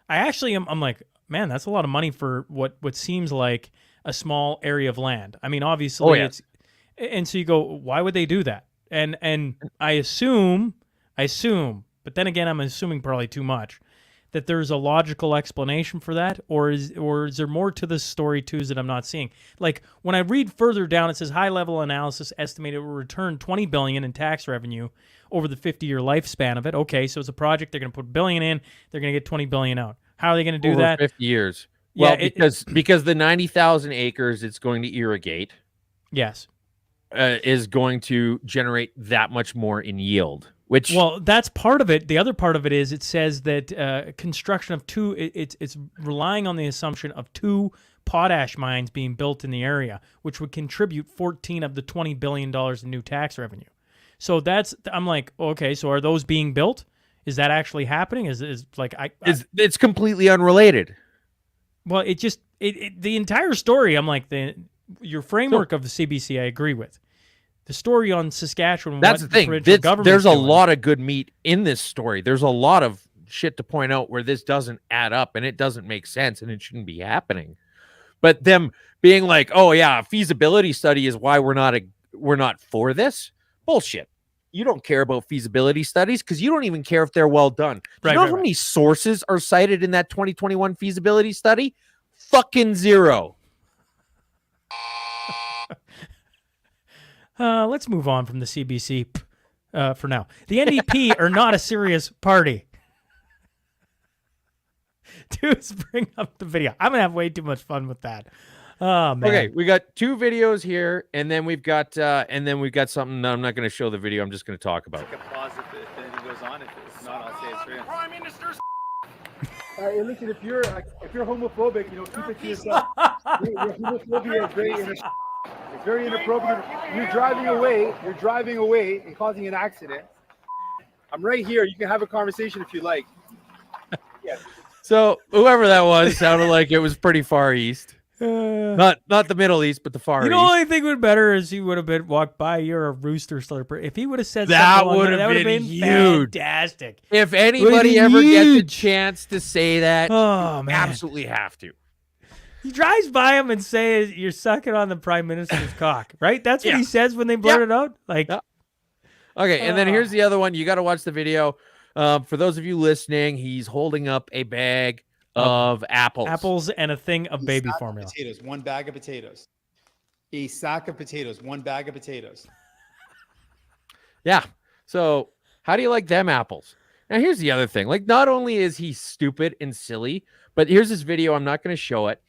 I'm like, man, that's a lot of money for what seems like a small area of land. I mean, obviously it's, and so you go, why would they do that? And I assume. But then again, I'm assuming probably too much, that there's a logical explanation for that, or is there more to this story too that I'm not seeing? Like when I read further down, it says high-level analysis estimated it will return $20 billion in tax revenue over the 50-year lifespan of it. Okay, so it's a project, they're going to put $1 billion in, they're going to get $20 billion out. How are they going to do over that? 50 years. Yeah, well, because the 90,000 acres it's going to irrigate, yes, is going to generate that much more in yield. Well, that's part of it. The other part of it is it says that construction of it's relying on the assumption of 2 potash mines being built in the area, which would contribute 14 of the $20 billion in new tax revenue. So I'm like, okay, so are those being built? Is that actually happening? It's completely unrelated. Well, the entire story, I'm like, your framework of the CBC, I agree with. The story on Saskatchewan. That's the thing. There's a lot of good meat in this story. There's a lot of shit to point out where this doesn't add up and it doesn't make sense and it shouldn't be happening. But them being like, oh yeah, a feasibility study is why we're not for this. Bullshit. You don't care about feasibility studies because you don't even care if they're well done. Do you know how many sources are cited in that 2021 feasibility study? Fucking zero. Let's move on from the CBC for now. The NDP are not a serious party. Dudes, bring up the video. I'm gonna have way too much fun with that. Oh man. Okay, we got 2 videos here, and then we've got something. No, I'm not going to show the video. I'm just going to talk about. Take a pause if anything goes on. If it's not, I'll say it's real. Prime Minister's. Listen, if you're homophobic, keep it to yourself. Your homophobia is it's very inappropriate. You're driving away and causing an accident. I'm right here. You can have a conversation if you like. Yeah. So whoever that was sounded like it was pretty far east. Not the Middle East, but the Far East. The only thing would be better is he would have been walked by. You're a rooster slurper. If he would have said that something would that would have been huge. fantastic. If anybody ever gets a huge. chance to say that, Oh man, absolutely have to. he drives by him and says, "You're sucking on the prime minister's cock," right? That's what he says when they blurt it out. Like, Okay, and then here's the other one. You got to watch the video. For those of you listening, he's holding up a bag of apples. and a thing of baby formula. Potatoes, 1 bag of potatoes. A sack of potatoes, 1 bag of potatoes. Yeah. So how do you like them apples? Now, here's the other thing. Like, not only is he stupid and silly, but here's this video. I'm not going to show it,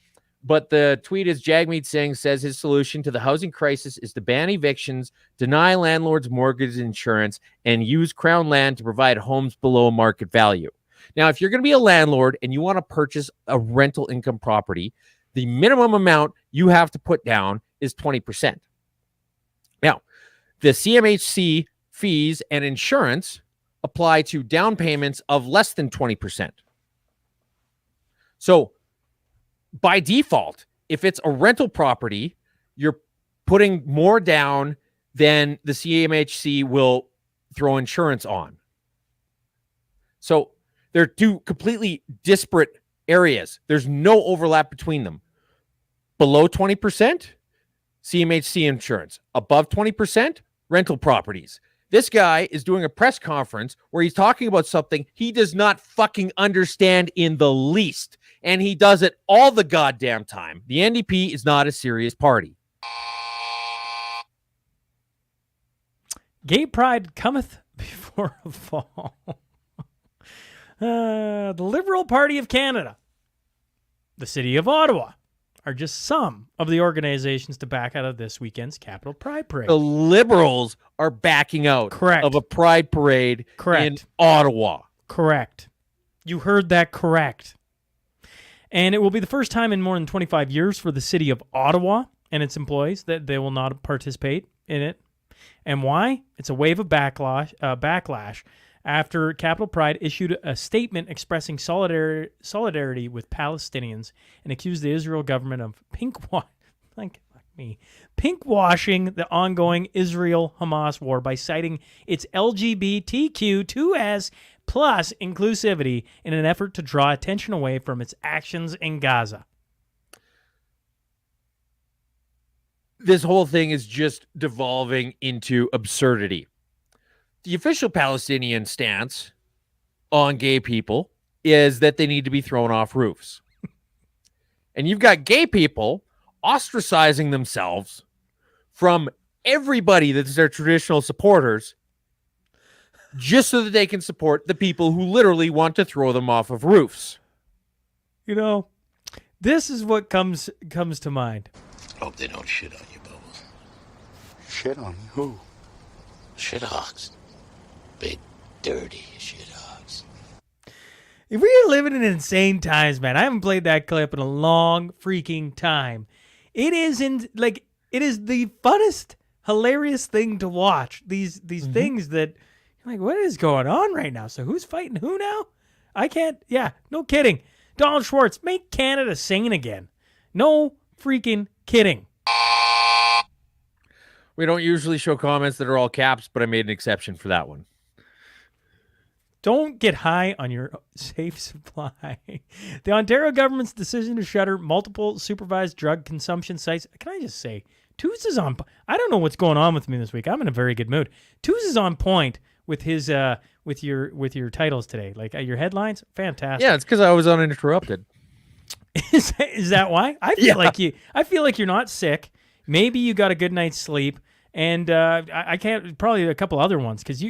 but the tweet is Jagmeet Singh says his solution to the housing crisis is to ban evictions, deny landlords mortgage insurance, and use Crown land to provide homes below market value. Now, if you're going to be a landlord and you want to purchase a rental income property, the minimum amount you have to put down is 20%. Now, the CMHC fees and insurance apply to down payments of less than 20%. So, by default, if it's a rental property, you're putting more down than the CMHC will throw insurance on. So, they're 2 completely disparate areas. There's no overlap between them. Below 20%, CMHC insurance. Above 20%, rental properties. This guy is doing a press conference where he's talking about something he does not fucking understand in the least. And he does it all the goddamn time. The NDP is not a serious party. Gay pride cometh before a fall. The Liberal Party of Canada, the City of Ottawa, are just some of the organizations to back out of this weekend's Capital Pride Parade. The Liberals are backing out Correct. of a pride parade Correct. in Ottawa. Correct. You heard that correct. And it will be the first time in more than 25 years for the City of Ottawa and its employees that they will not participate in it. And why? It's a wave of backlash after Capital Pride issued a statement expressing solidarity with Palestinians and accused the Israel government of pinkwashing the ongoing Israel-Hamas war by citing its LGBTQ2S plus inclusivity in an effort to draw attention away from its actions in Gaza. This whole thing is just devolving into absurdity. The official Palestinian stance on gay people is that they need to be thrown off roofs. And you've got gay people ostracizing themselves from everybody that's their traditional supporters just so that they can support the people who literally want to throw them off of roofs. You know, this is what comes to mind. Hope they don't shit on you, Bubbles. Shit on me? Who? Shithogs. Big, dirty shithogs. If we are living in insane times, man, I haven't played that clip in a long freaking time. It is it is the funnest, hilarious thing to watch. These things that you're like, what is going on right now? So who's fighting who now? I can't. Yeah, no kidding. Donald Schwartz, make Canada sane again. No freaking kidding. We don't usually show comments that are all caps, but I made an exception for that one. Don't get high on your safe supply. The Ontario government's decision to shutter multiple supervised drug consumption sites. Can I just say, Tooz is on. I don't know what's going on with me this week. I'm in a very good mood. Tooz is on point with his with your titles today. Like your headlines, fantastic. Yeah, it's because I was uninterrupted. Is that why? I feel like you're not sick. Maybe you got a good night's sleep, And I can't, probably a couple other ones, because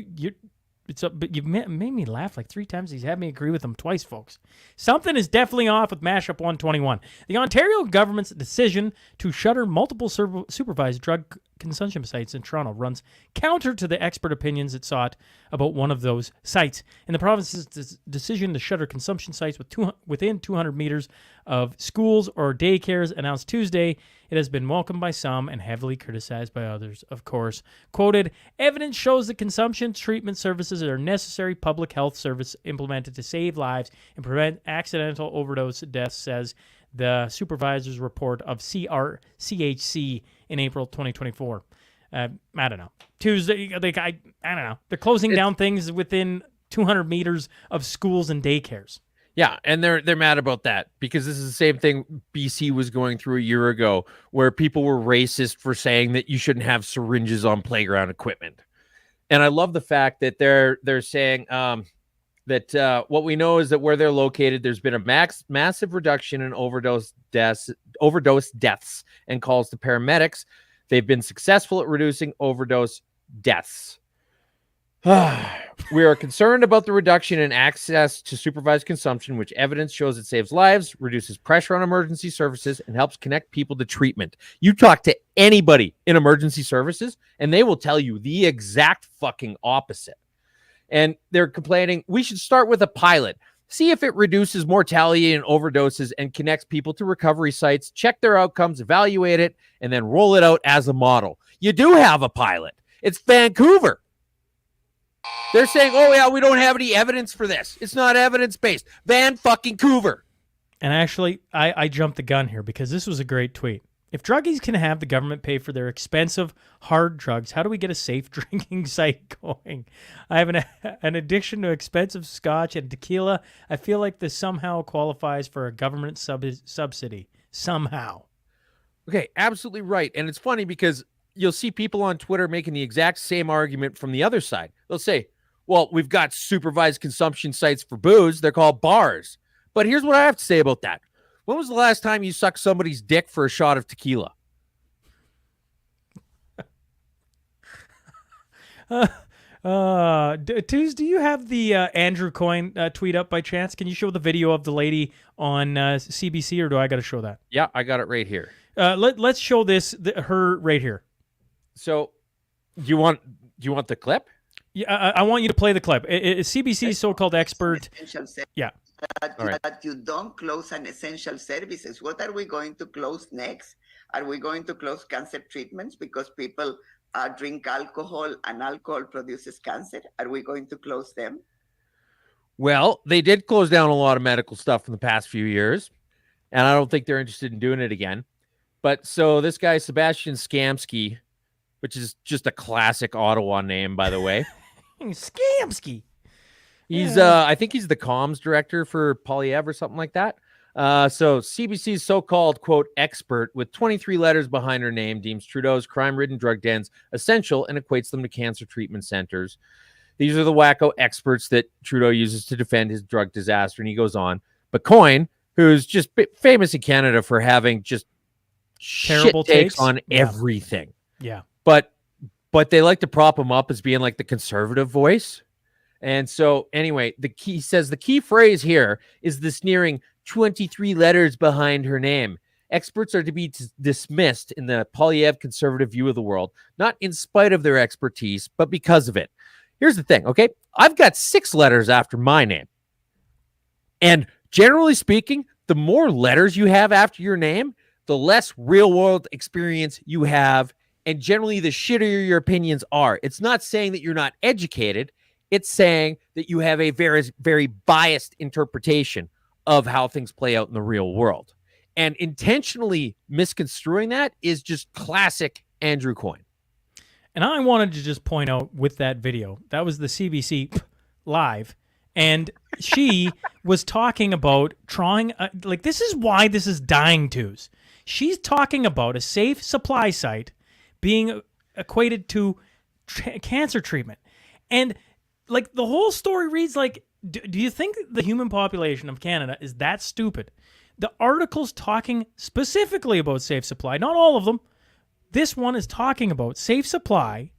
but you've made me laugh like 3 times. He's had me agree with him twice, folks. Something is definitely off with Mashup 121. The Ontario government's decision to shutter multiple supervised drug consumption sites in Toronto runs counter to the expert opinions it sought about one of those sites. In the province's decision to shutter consumption sites within 200 meters of schools or daycares announced Tuesday, it has been welcomed by some and heavily criticized by others, of course. Quoted, evidence shows that consumption treatment services are a necessary public health service implemented to save lives and prevent accidental overdose deaths, says the supervisor's report of CRCHC in April 2024. I don't know. Tuesday, I don't know. They're closing down things within 200 meters of schools and daycares. Yeah, and they're mad about that because this is the same thing BC was going through a year ago, where people were racist for saying that you shouldn't have syringes on playground equipment. And I love the fact that they're saying that what we know is that where they're located, there's been a massive reduction in overdose deaths, and calls to paramedics. They've been successful at reducing overdose deaths. We are concerned about the reduction in access to supervised consumption, which evidence shows it saves lives, reduces pressure on emergency services, and helps connect people to treatment. You talk to anybody in emergency services, and they will tell you the exact fucking opposite. And they're complaining, we should start with a pilot. See if it reduces mortality and overdoses and connects people to recovery sites, check their outcomes, evaluate it, and then roll it out as a model. You do have a pilot. It's Vancouver. They're saying, oh, yeah, we don't have any evidence for this. It's not evidence-based. Van-fucking-Coover. And actually, I jumped the gun here because this was a great tweet. If druggies can have the government pay for their expensive, hard drugs, how do we get a safe drinking site going? I have an addiction to expensive scotch and tequila. I feel like this somehow qualifies for a government subsidy. Somehow. Okay, absolutely right. And it's funny because you'll see people on Twitter making the exact same argument from the other side. They'll say, well, we've got supervised consumption sites for booze. They're called bars. But here's what I have to say about that. When was the last time you sucked somebody's dick for a shot of tequila? Tooz, do you have the Andrew Coyne tweet up by chance? Can you show the video of the lady on CBC, or do I got to show that? Yeah, I got it right here. Let's show her right here. So, do you want the clip? Yeah, I want you to play the clip. CBC's so-called expert. Yeah. That you don't close an essential services. What are we going to close next? Are we going to close cancer treatments because people drink alcohol and alcohol produces cancer? Are we going to close them? Well, they did close down a lot of medical stuff in the past few years, and I don't think they're interested in doing it again. But so this guy, Sebastian Skamsky, which is just a classic Ottawa name, by the way. Skamsky. He's I think he's the comms director for Polyev or something like that. So CBC's so-called, quote, expert with 23 letters behind her name deems Trudeau's crime-ridden drug dens essential and equates them to cancer treatment centers. These are the wacko experts that Trudeau uses to defend his drug disaster, and he goes on. But Coyne, who's just famous in Canada for having just terrible shit takes on everything. Yeah. But they like to prop him up as being like the conservative voice. And so anyway, he says the key phrase here is the sneering 23 letters behind her name. Experts are to be dismissed in the Polyev conservative view of the world, not in spite of their expertise, but because of it. Here's the thing, okay? I've got 6 letters after my name. And generally speaking, the more letters you have after your name, the less real-world experience you have, and generally the shittier your opinions are. It's not saying that you're not educated. It's saying that you have a very, very biased interpretation of how things play out in the real world. And intentionally misconstruing that is just classic Andrew Coyne. And I wanted to just point out with that video, that was the CBC live, and she was talking about trying, this is why this is dying twos. She's talking about a safe supply site being equated to cancer treatment. And the whole story reads like, do you think the human population of Canada is that stupid? The article's talking specifically about safe supply, not all of them, This one is talking about safe supply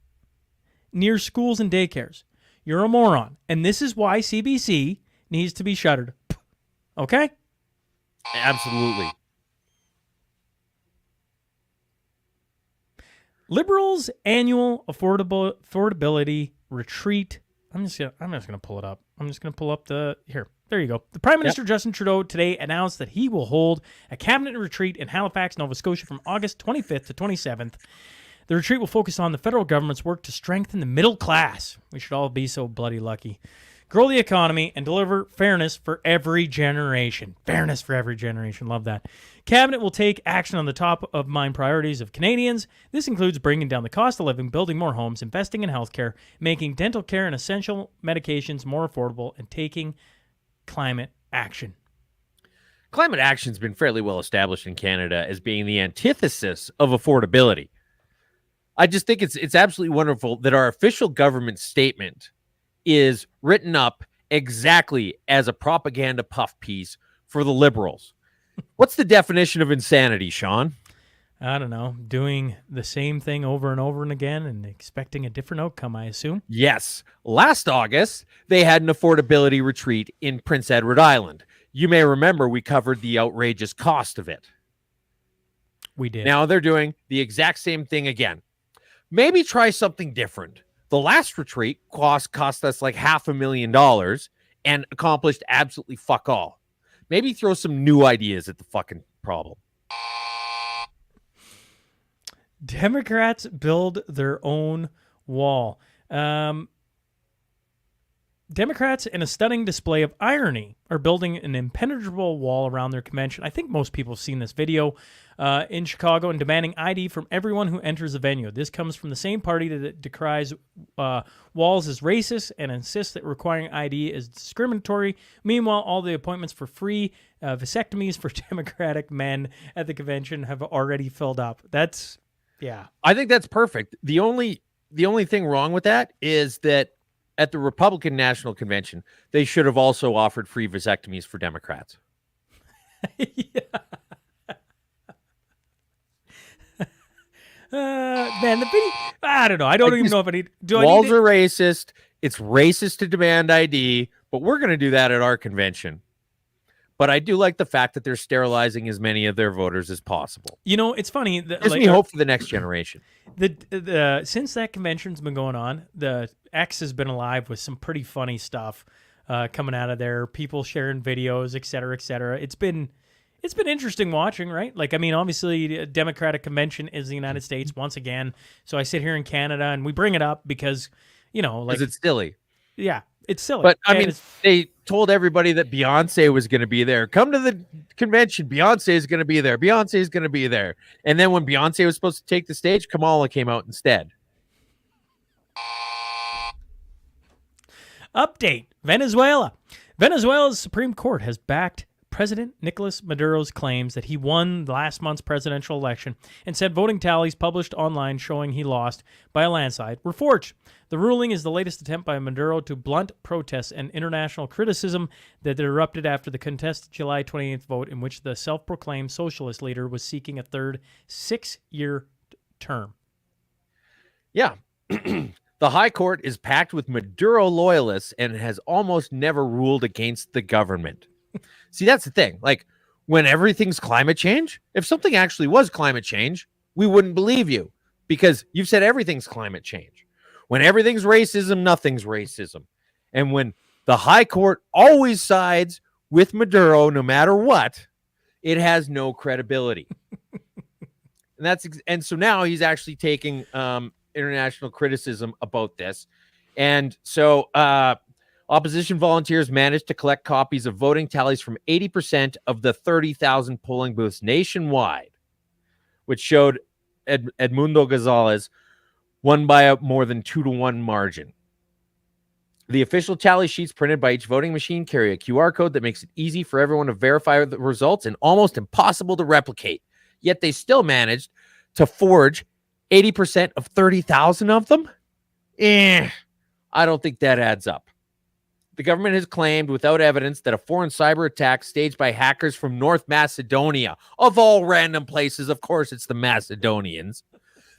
near schools and daycares. You're a moron. And this is why CBC needs to be shuttered. Okay? Absolutely. Liberals' annual affordability retreat. I'm just gonna pull it up. I'm just gonna pull up here. There you go. The Prime Minister Justin Trudeau today announced that he will hold a cabinet retreat in Halifax, Nova Scotia from August 25th to 27th. The retreat will focus on the federal government's work to strengthen the middle class. We should all be so bloody lucky. Grow the economy and deliver fairness for every generation. Fairness for every generation. Love that. Cabinet will take action on the top of mind priorities of Canadians. This includes bringing down the cost of living, building more homes, investing in healthcare, making dental care and essential medications more affordable, and taking climate action. Climate action has been fairly well established in Canada as being the antithesis of affordability. I just think it's absolutely wonderful that our official government statement is written up exactly as a propaganda puff piece for the Liberals. What's the definition of insanity, Sean? I don't know. Doing the same thing over and over and again and expecting a different outcome, I assume. Yes. Last August, they had an affordability retreat in Prince Edward Island. You may remember we covered the outrageous cost of it. We did. Now they're doing the exact same thing again. Maybe try something different. The last retreat cost us like $500,000 and accomplished absolutely fuck all. Maybe throw some new ideas at the fucking problem. Democrats build their own wall. Democrats, in a stunning display of irony, are building an impenetrable wall around their convention. I think most people have seen this video in Chicago and demanding ID from everyone who enters the venue. This comes from the same party that decries walls as racist and insists that requiring ID is discriminatory. Meanwhile, all the appointments for free vasectomies for Democratic men at the convention have already filled up. Yeah. I think that's perfect. The only thing wrong with that is that at the Republican National Convention, they should have also offered free vasectomies for Democrats. Man, the video, I don't know. I don't even know if I need. Walls are racist. It's racist to demand ID, but we're going to do that at our convention. But I do like the fact that they're sterilizing as many of their voters as possible. You know, it's funny. Gives me hope for the next generation. Since that convention's been going on, the X has been alive with some pretty funny stuff coming out of there. People sharing videos, et cetera, et cetera. It's been interesting watching, right? Like, I mean, obviously, a Democratic convention is the United States once again. So I sit here in Canada and we bring it up because, you know, like it's silly. Yeah, it's silly. But I mean, they told everybody that Beyonce was going to be there. Come to the convention. Beyonce is going to be there. Beyonce is going to be there. And then when Beyonce was supposed to take the stage, Kamala came out instead. Update: Venezuela. Venezuela's Supreme Court has backed President Nicolas Maduro's claims that he won last month's presidential election and said voting tallies published online showing he lost by a landslide were forged. The ruling is the latest attempt by Maduro to blunt protests and international criticism that erupted after the contested July 28th vote in which the self-proclaimed socialist leader was seeking a third 6-year term. Yeah. The High Court is packed with Maduro loyalists and has almost never ruled against the government. See, that's the thing. Like, when everything's climate change, if something actually was climate change, we wouldn't believe you because you've said everything's climate change. When everything's racism, nothing's racism. And when the High Court always sides with Maduro, no matter what, it has no credibility. And so now he's actually taking international criticism about this. And so opposition volunteers managed to collect copies of voting tallies from 80% of the 30,000 polling booths nationwide, which showed Edmundo Gonzalez won by a more than 2-to-1 margin. The official tally sheets printed by each voting machine carry a QR code that makes it easy for everyone to verify the results and almost impossible to replicate. Yet they still managed to forge 80% of 30,000 of them? I don't think that adds up. The government has claimed without evidence that a foreign cyber attack staged by hackers from North Macedonia, of all random places, of course it's the Macedonians,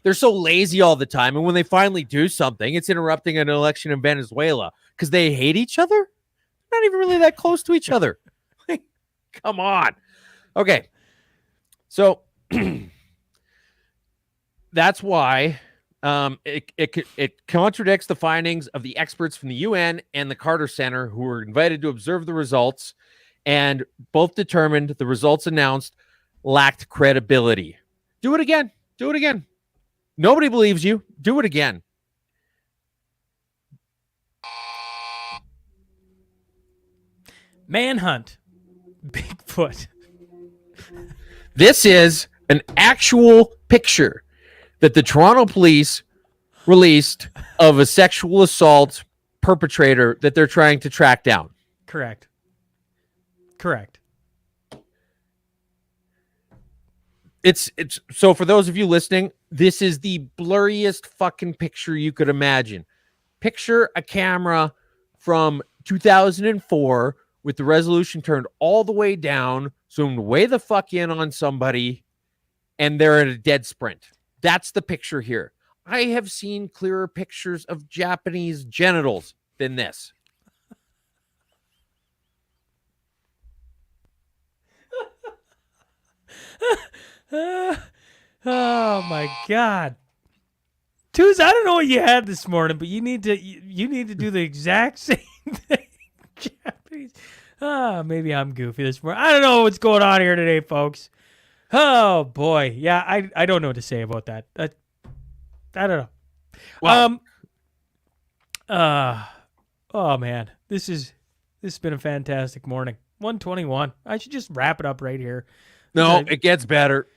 They're so lazy all the time. And when they finally do something, it's interrupting an election in Venezuela because they hate each other. Not even really that close to each other. Come on. Okay. So that's why it contradicts the findings of the experts from the UN and the Carter Center who were invited to observe the results, and both determined the results announced lacked credibility. Do it again. Do it again. Nobody believes you. Do it again. Manhunt. Bigfoot. This is an actual picture that the Toronto police released of a sexual assault perpetrator that they're trying to track down. Correct. It's so for those of you listening, this is the blurriest fucking picture you could imagine. Picture a camera from 2004 with the resolution turned all the way down, zoomed way the fuck in on somebody, and they're at a dead sprint. That's the picture here. I have seen clearer pictures of Japanese genitals than this. Oh my God. Tooz, I don't know what you had this morning, but you need to do the exact same thing. Japanese. Maybe I'm goofy this morning. I don't know what's going on here today, folks. Oh boy. Yeah, I don't know what to say about that. I don't know. Wow. Oh man. This has been a fantastic morning. 121. I should just wrap it up right here. No, it gets better.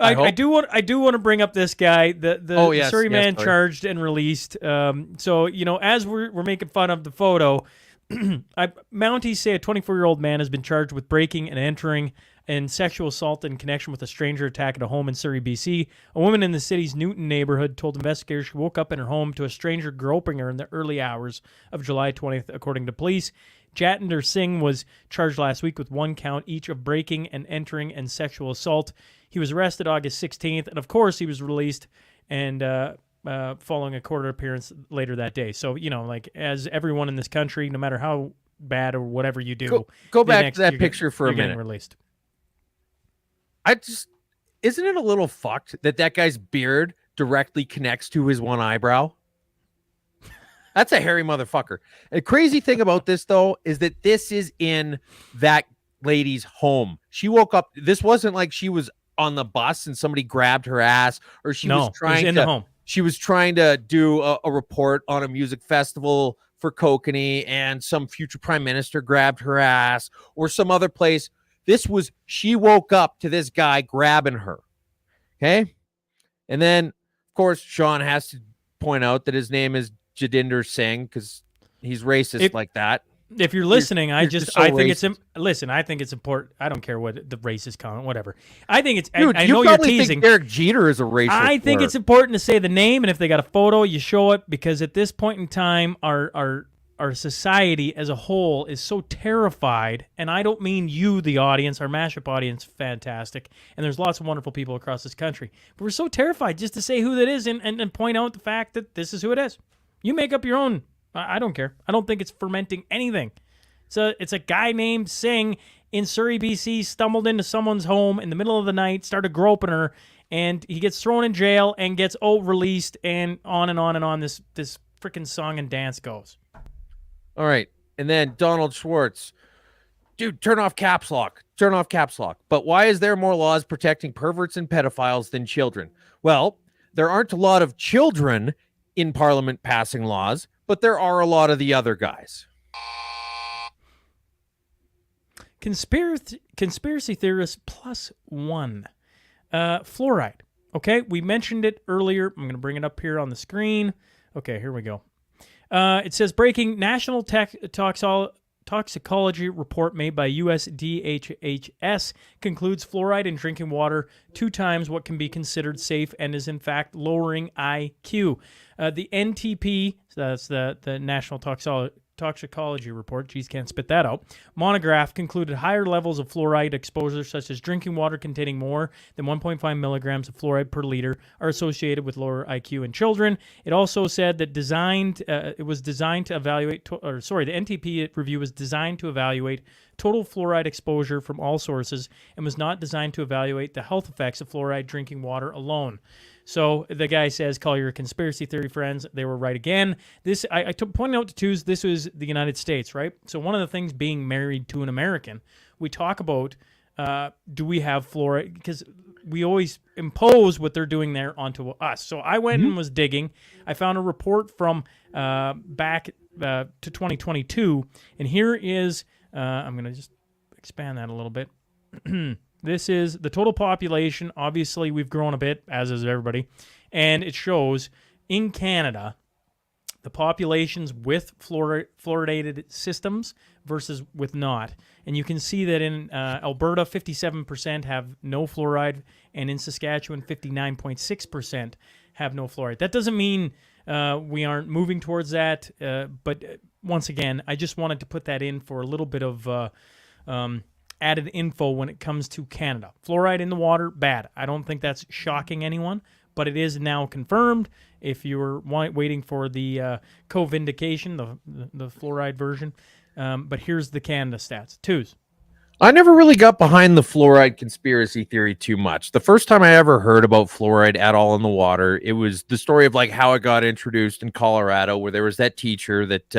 I do want to bring up this guy, the Surrey man sorry. charged and released. So as we're making fun of the photo, Mounties say a 24-year-old man has been charged with breaking and entering and sexual assault in connection with a stranger attack at a home in Surrey, BC. A woman in the city's Newton neighborhood told investigators she woke up in her home to a stranger groping her in the early hours of July 20th, according to police. Jatinder Singh was charged last week with 1 count each of breaking and entering and sexual assault. He was arrested August 16th, and of course he was released and following a court appearance later that day. So, as everyone in this country, no matter how bad or whatever you do, go back to that picture for a minute. Getting released. Isn't it a little fucked that guy's beard directly connects to his one eyebrow? That's a hairy motherfucker. The crazy thing about this, though, is that this is in that lady's home. She woke up. This wasn't like she was on the bus and somebody grabbed her ass, or she was trying in the home. She was trying to do a report on a music festival for Kokanee, and some future prime minister grabbed her ass, or some other place. She woke up to this guy grabbing her. Okay. And then, of course, Sean has to point out that his name is Jatinder Singh because he's racist like that. If you're listening, I think racist. I think it's important. I don't care what the racist comment, whatever. I think it's. Dude, I know you're teasing. Think Derek Jeter is a racist. I think it's important to say the name, and if they got a photo, you show it, because at this point in time, our society as a whole is so terrified, and I don't mean you, the audience. Our Mashup audience, fantastic, and there's lots of wonderful people across this country, but we're so terrified just to say who that is and point out the fact that this is who it is. You make up your own. I don't care. I don't think it's fermenting anything. So it's a guy named Singh in Surrey, BC, stumbled into someone's home in the middle of the night, started groping her, and he gets thrown in jail and gets released, and on and on and on this freaking song and dance goes. All right. And then Donald Schwartz. Dude, turn off caps lock. Turn off caps lock. But why is there more laws protecting perverts and pedophiles than children? Well, there aren't a lot of children in Parliament passing laws, but there are a lot of the other guys. Conspiracy theorists +1. Fluoride. Okay, we mentioned it earlier. I'm going to bring it up here on the screen. Okay, here we go. It says, breaking national toxicology report made by US DHHS concludes fluoride in drinking water 2 times what can be considered safe and is in fact lowering IQ. The NTP, so that's the National toxicology report, geez, can't spit that out, monograph concluded higher levels of fluoride exposure, such as drinking water containing more than 1.5 milligrams of fluoride per liter, are associated with lower IQ in children. It also said that it was designed to evaluate, the NTP review was designed to evaluate total fluoride exposure from all sources and was not designed to evaluate the health effects of fluoride drinking water alone. So the guy says, call your conspiracy theory friends. They were right again. This I pointed out to Twos, this was the United States, right? So one of the things being married to an American, we talk about, do we have fluoride? Because we always impose what they're doing there onto us. So I went and was digging. I found a report from back to 2022. And here is, I'm going to just expand that a little bit. This is the total population. Obviously, we've grown a bit, as is everybody. And it shows in Canada, the populations with fluoridated systems versus with not. And you can see that in Alberta, 57% have no fluoride, and in Saskatchewan, 59.6% have no fluoride. That doesn't mean we aren't moving towards that, but once again, I just wanted to put that in for a little bit of added info when it comes to Canada. Fluoride in the water, bad. I don't think that's shocking anyone, but it is now confirmed. If you were waiting for the co-vindication, the fluoride version, but here's the Canada stats. Twos. I never really got behind the fluoride conspiracy theory too much. The first time I ever heard about fluoride at all in the water, it was the story of like how it got introduced in Colorado, where there was that teacher that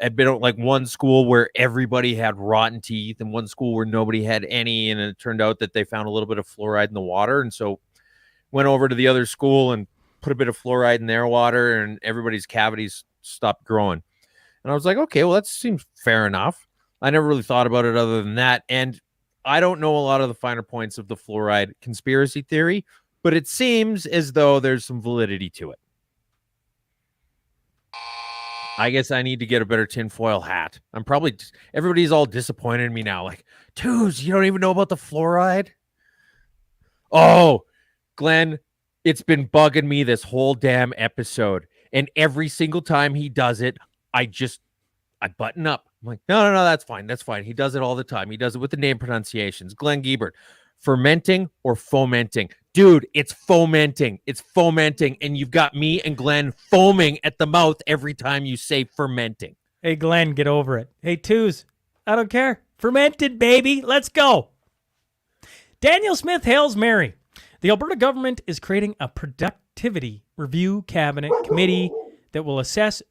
had been at like one school where everybody had rotten teeth and one school where nobody had any, and it turned out that they found a little bit of fluoride in the water, and so went over to the other school and put a bit of fluoride in their water, and everybody's cavities stopped growing. And I was like, okay, well, that seems fair enough. I never really thought about it other than that, and I don't know a lot of the finer points of the fluoride conspiracy theory, but it seems as though there's some validity to it. I guess I need to get a better tinfoil hat. Everybody's all disappointed in me now. Like, Twos, you don't even know about the fluoride? Oh, Glenn, it's been bugging me this whole damn episode. And every single time he does it, I button up. I'm like, no, that's fine. That's fine. He does it all the time. He does it with the name pronunciations. Glenn Giebert, fermenting or fomenting? Dude, it's fomenting. It's fomenting. And you've got me and Glenn foaming at the mouth every time you say fermenting. Hey, Glenn, get over it. Hey, Twos, I don't care. Fermented, baby. Let's go. Daniel Smith hails Mary. The Alberta government is creating a productivity review cabinet committee that will assess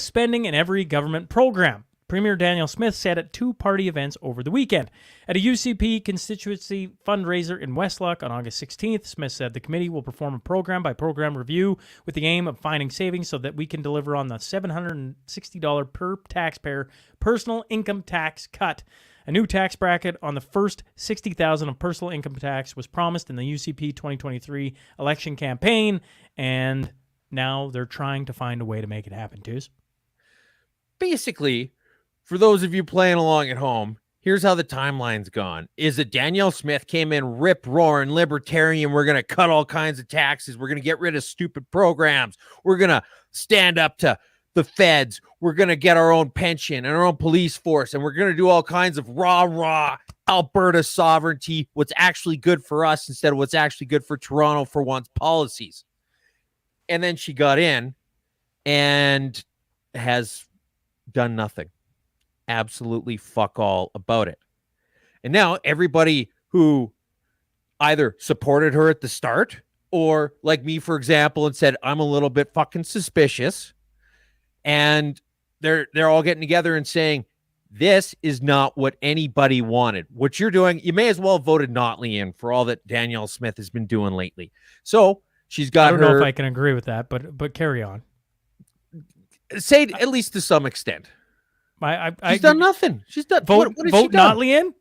spending in every government program. Premier Daniel Smith said at two party events over the weekend. At a UCP constituency fundraiser in Westlock on August 16th, Smith said the committee will perform a program-by-program review with the aim of finding savings so that we can deliver on the $760 per taxpayer personal income tax cut. A new tax bracket on the first $60,000 of personal income tax was promised in the UCP 2023 election campaign, and now they're trying to find a way to make it happen, Twos. Basically, for those of you playing along at home, here's how the timeline's gone. Is that Danielle Smith came in rip-roaring libertarian. We're going to cut all kinds of taxes. We're going to get rid of stupid programs. We're going to stand up to the feds. We're going to get our own pension and our own police force. And we're going to do all kinds of rah Alberta sovereignty, what's actually good for us instead of what's actually good for Toronto for once policies. And then she got in and has done nothing. Absolutely fuck all about it. And now everybody who either supported her at the start or like me, for example, and said, I'm a little bit fucking suspicious. And they're all getting together and saying, this is not what anybody wanted. What you're doing, you may as well have voted Notley in for all that Danielle Smith has been doing lately. So she's got I don't know if I can agree with that, but carry on. Say at least to some extent. She's done nothing. She's done vote Notley in.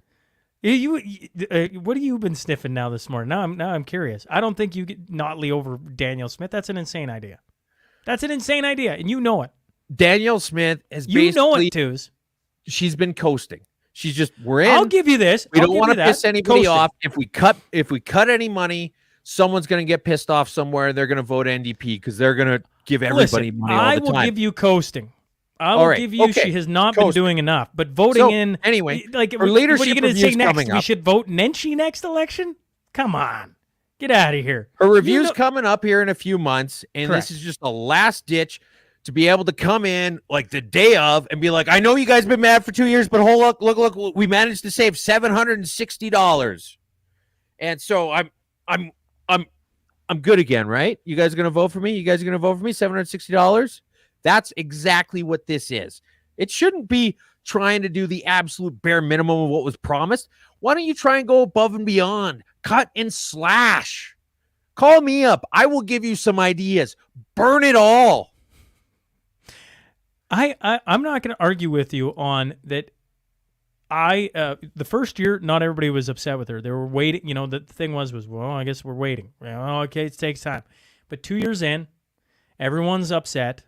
What have you been sniffing now this morning? Now I'm curious. I don't think you get Notley over Danielle Smith. That's an insane idea. That's an insane idea, and you know it. Danielle Smith has basically, you know it, Twos. She's been coasting. She's just, we're in. I'll give you this. We don't want to piss anybody off. If we cut any money, someone's going to get pissed off somewhere. And they're going to vote NDP because they're going to give everybody money all the I will time. give you coasting. I All will right, give you okay, she has not been coasting. doing enough. But voting So, in anyway, like her what are leadership you going to say review's next? coming We up. should vote Nenshi next election? Come on, get out of here. Her review's know- coming up here in a few months, and Correct. this is just a last ditch to be able to come in like the day of and be like, I know you guys have been mad for 2 years, but look, we managed to save $760. And so I'm good again, right? You guys are gonna vote for me? You guys are gonna vote for me? $760? That's exactly what this is. It shouldn't be trying to do the absolute bare minimum of what was promised. Why don't you try and go above and beyond? Cut and slash. Call me up. I will give you some ideas. Burn it all. I'm not going to argue with you on that. The first year, not everybody was upset with her. They were waiting. You know, the thing was, well, I guess we're waiting. Well, okay, it takes time. But 2 years in, everyone's upset,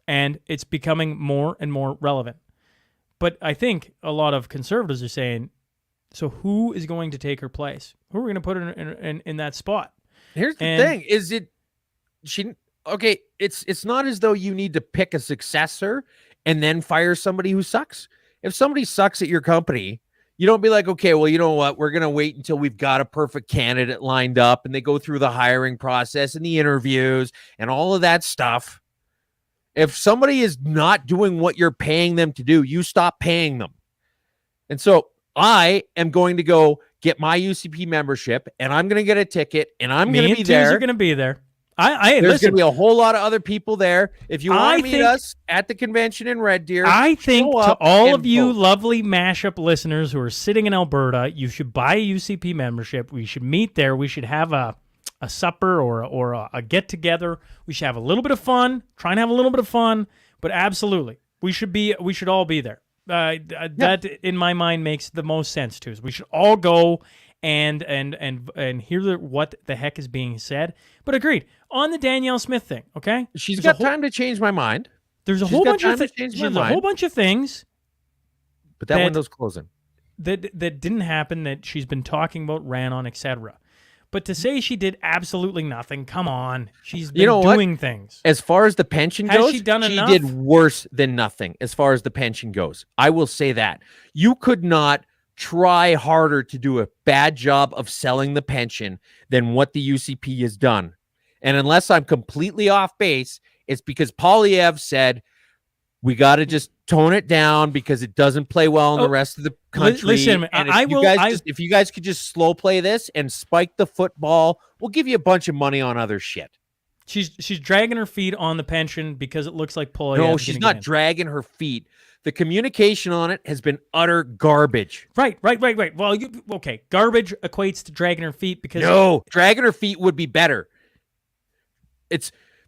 and it's becoming more and more relevant. But I think a lot of conservatives are saying, so who is going to take her place? Who are we going to put in that spot? Here's the thing: is it she? Okay, it's not as though you need to pick a successor and then fire somebody who sucks. If somebody sucks at your company, you don't be like, okay, well, you know what? We're going to wait until we've got a perfect candidate lined up and they go through the hiring process and the interviews and all of that stuff. If somebody is not doing what you're paying them to do, you stop paying them. And so I am going to go get my UCP membership and I'm going to get a ticket and I'm going to be there. You're going to be there. There's going to be a whole lot of other people there. If you want to meet us at the convention in Red Deer, I think to all of you vote. lovely Mashup listeners who are sitting in Alberta, you should buy a UCP membership. We should meet there. We should have a supper or a get together. We should have a little bit of fun. Try and have a little bit of fun, but absolutely, we should all be there. That in my mind makes the most sense to us. We should all go and hear what the heck is being said. But agreed on the Danielle Smith thing. Okay, she's got time to change my mind. There's a whole bunch of things. But that window's closing. That didn't happen. That she's been talking about, ran on, etc. But to say she did absolutely nothing, come on. She's been doing things. As far as the pension goes, she done enough? did worse than nothing as far as the pension goes. I will say that. You could not try harder to do a bad job of selling the pension than what the UCP has done. And unless I'm completely off base, it's because Polyev said, we got to just tone it down because it doesn't play well in the rest of the country. Listen, and if you guys could just slow play this and spike the football, we'll give you a bunch of money on other shit. She's dragging her feet on the pension because it looks like Polyev. No, she's not dragging her feet. The communication on it has been utter garbage. Right. Well, okay, garbage equates to dragging her feet because dragging her feet would be better.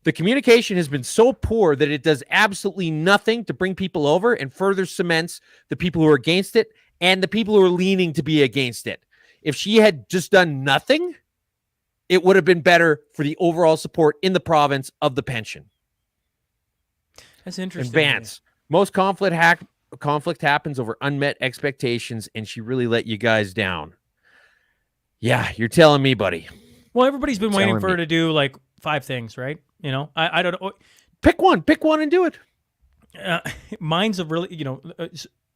The communication has been so poor that it does absolutely nothing to bring people over and further cements the people who are against it and the people who are leaning to be against it. If she had just done nothing, it would have been better for the overall support in the province of the pension. That's interesting. Vance, most conflict happens over unmet expectations, and she really let you guys down. Yeah, you're telling me, buddy. Well, everybody's been waiting for her to do like 5 things, right? You know, I don't know. Pick one and do it. Mine's a really,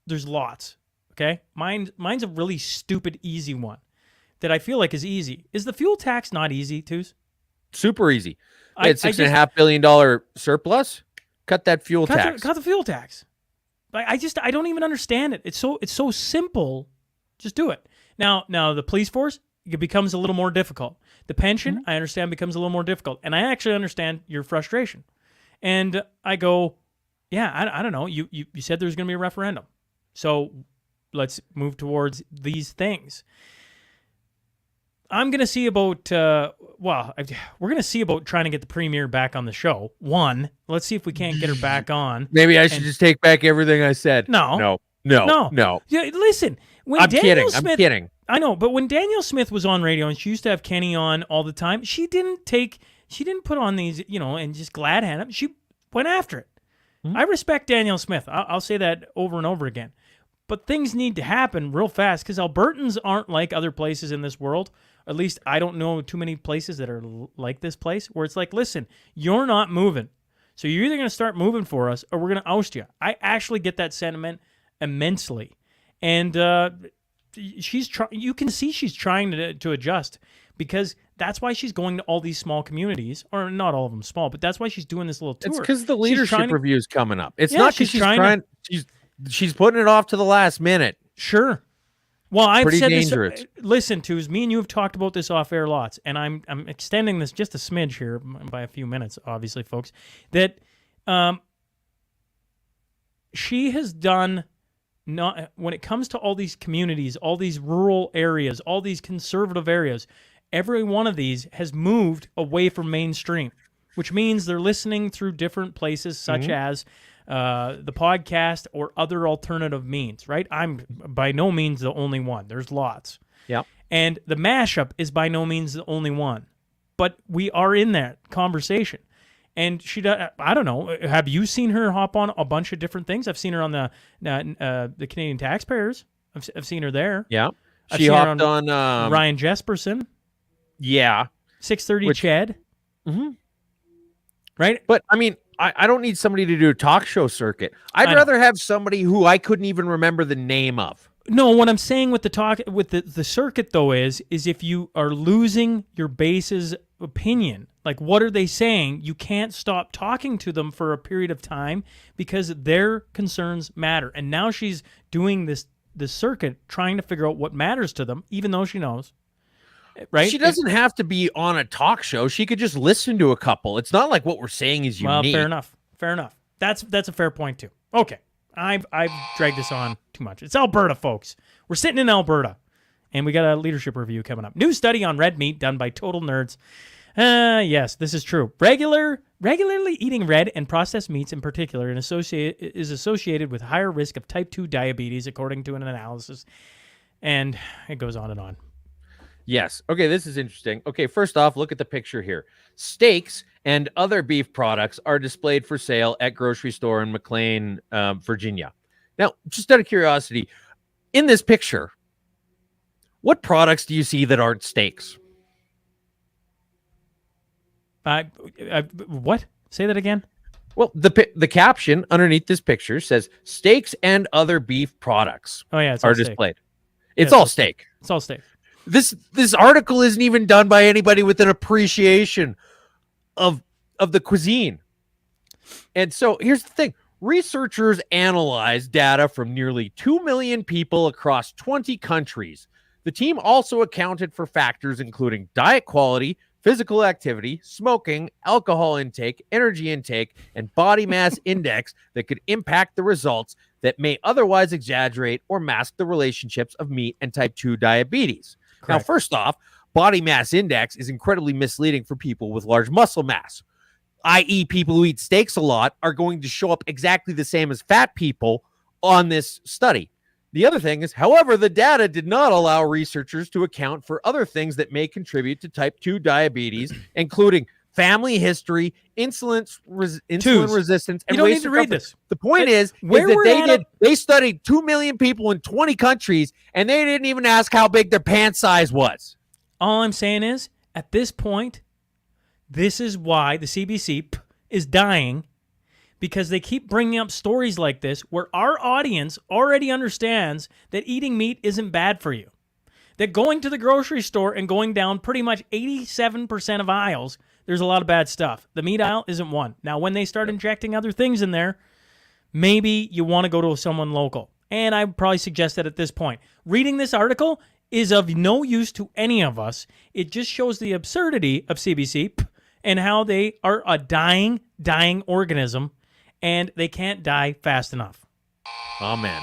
there's lots. Okay. Mine's a really stupid, easy one that I feel like is easy. Is the fuel tax not easy, Toos? Super easy. It's $6.5 billion surplus. Cut that fuel tax. Cut the fuel tax. I don't even understand it. It's so simple. Just do it. Now the police force, it becomes a little more difficult. The pension, I understand, becomes a little more difficult. And I actually understand your frustration. And I go, yeah, I don't know. You said there's going to be a referendum. So let's move towards these things. I'm going to see about, we're going to see about trying to get the premier back on the show. One, let's see if we can't get her back on. Maybe I should just take back everything I said. No. Yeah, listen. I'm kidding. I know, but when Danielle Smith was on radio and she used to have Kenny on all the time, she didn't put on these, and just glad hand him. She went after it. Mm-hmm. I respect Danielle Smith. I'll say that over and over again. But things need to happen real fast because Albertans aren't like other places in this world. At least I don't know too many places that are like this place where it's like, listen, you're not moving. So you're either going to start moving for us or we're going to oust you. I actually get that sentiment immensely. And you can see she's trying to adjust, because that's why she's going to all these small communities, or not all of them small, but that's why she's doing this little tour. It's because the leadership review is coming up. It's Yeah, not because she's putting it off to the last minute. Sure. Well, I've Pretty said dangerous. this. Listen, Tooz, me and you have talked about this off air lots, and I'm extending this just a smidge here by a few minutes, obviously, folks. That she has done. Not when it comes to all these communities, all these rural areas, all these conservative areas, every one of these has moved away from mainstream, which means they're listening through different places, such as the podcast or other alternative means, right? I'm by no means the only one. There's lots. Yeah. And the Mashup is by no means the only one. But we are in that conversation. And she does, I don't know, have you seen her hop on a bunch of different things? I've seen her on the Canadian Taxpayers. I've seen her there. Yeah. I've She seen her hopped on Ryan Jesperson. Yeah. 630 Ched. Mm-hmm. Right? But I mean, I don't need somebody to do a talk show circuit. I'd I rather have somebody who I couldn't even remember the name of. No, what I'm saying with the circuit though is if you are losing your base's opinion, like what are they saying? You can't stop talking to them for a period of time because their concerns matter. And now she's doing this circuit trying to figure out what matters to them, even though she knows. Right? She doesn't have to be on a talk show. She could just listen to a couple. It's not like what we're saying is unique. Well, fair enough. That's a fair point too. Okay. I've dragged this on too much. It's Alberta, folks. We're sitting in Alberta, and we got a leadership review coming up. New study on red meat done by Total Nerds. Yes, this is true. Regularly eating red and processed meats in particular is associated with higher risk of type 2 diabetes, according to an analysis. And it goes on and on. Yes. Okay, this is interesting. Okay, first off, look at the picture here. Steaks and other beef products are displayed for sale at grocery store in McLean, Virginia. Now, just out of curiosity, in this picture, what products do you see that aren't steaks? What? Say that again. Well, the caption underneath this picture says steaks and other beef products are displayed. It's all steak. It's all steak. This article isn't even done by anybody with an appreciation of the cuisine. And so here's the thing. Researchers analyzed data from nearly 2 million people across 20 countries. The team also accounted for factors including diet quality, physical activity, smoking, alcohol intake, energy intake, and body mass index that could impact the results that may otherwise exaggerate or mask the relationships of meat and type 2 diabetes. Correct. Now, first off, body mass index is incredibly misleading for people with large muscle mass, i.e. people who eat steaks a lot are going to show up exactly the same as fat people on this study. The other thing is, however, the data did not allow researchers to account for other things that may contribute to type 2 diabetes, including family history, insulin resistance, and you don't waist need to read recovery. this. The point is that they studied 2 million people in 20 countries, and they didn't even ask how big their pant size was. All I'm saying is, at this point, this is why the CBC is dying, because they keep bringing up stories like this where our audience already understands that eating meat isn't bad for you. That going to the grocery store and going down pretty much 87% of aisles, there's a lot of bad stuff. The meat aisle isn't one. Now, when they start injecting other things in there, maybe you want to go to someone local. And I would probably suggest that at this point. Reading this article is of no use to any of us. It just shows the absurdity of CBC and how they are a dying organism, and they can't die fast enough. Amen.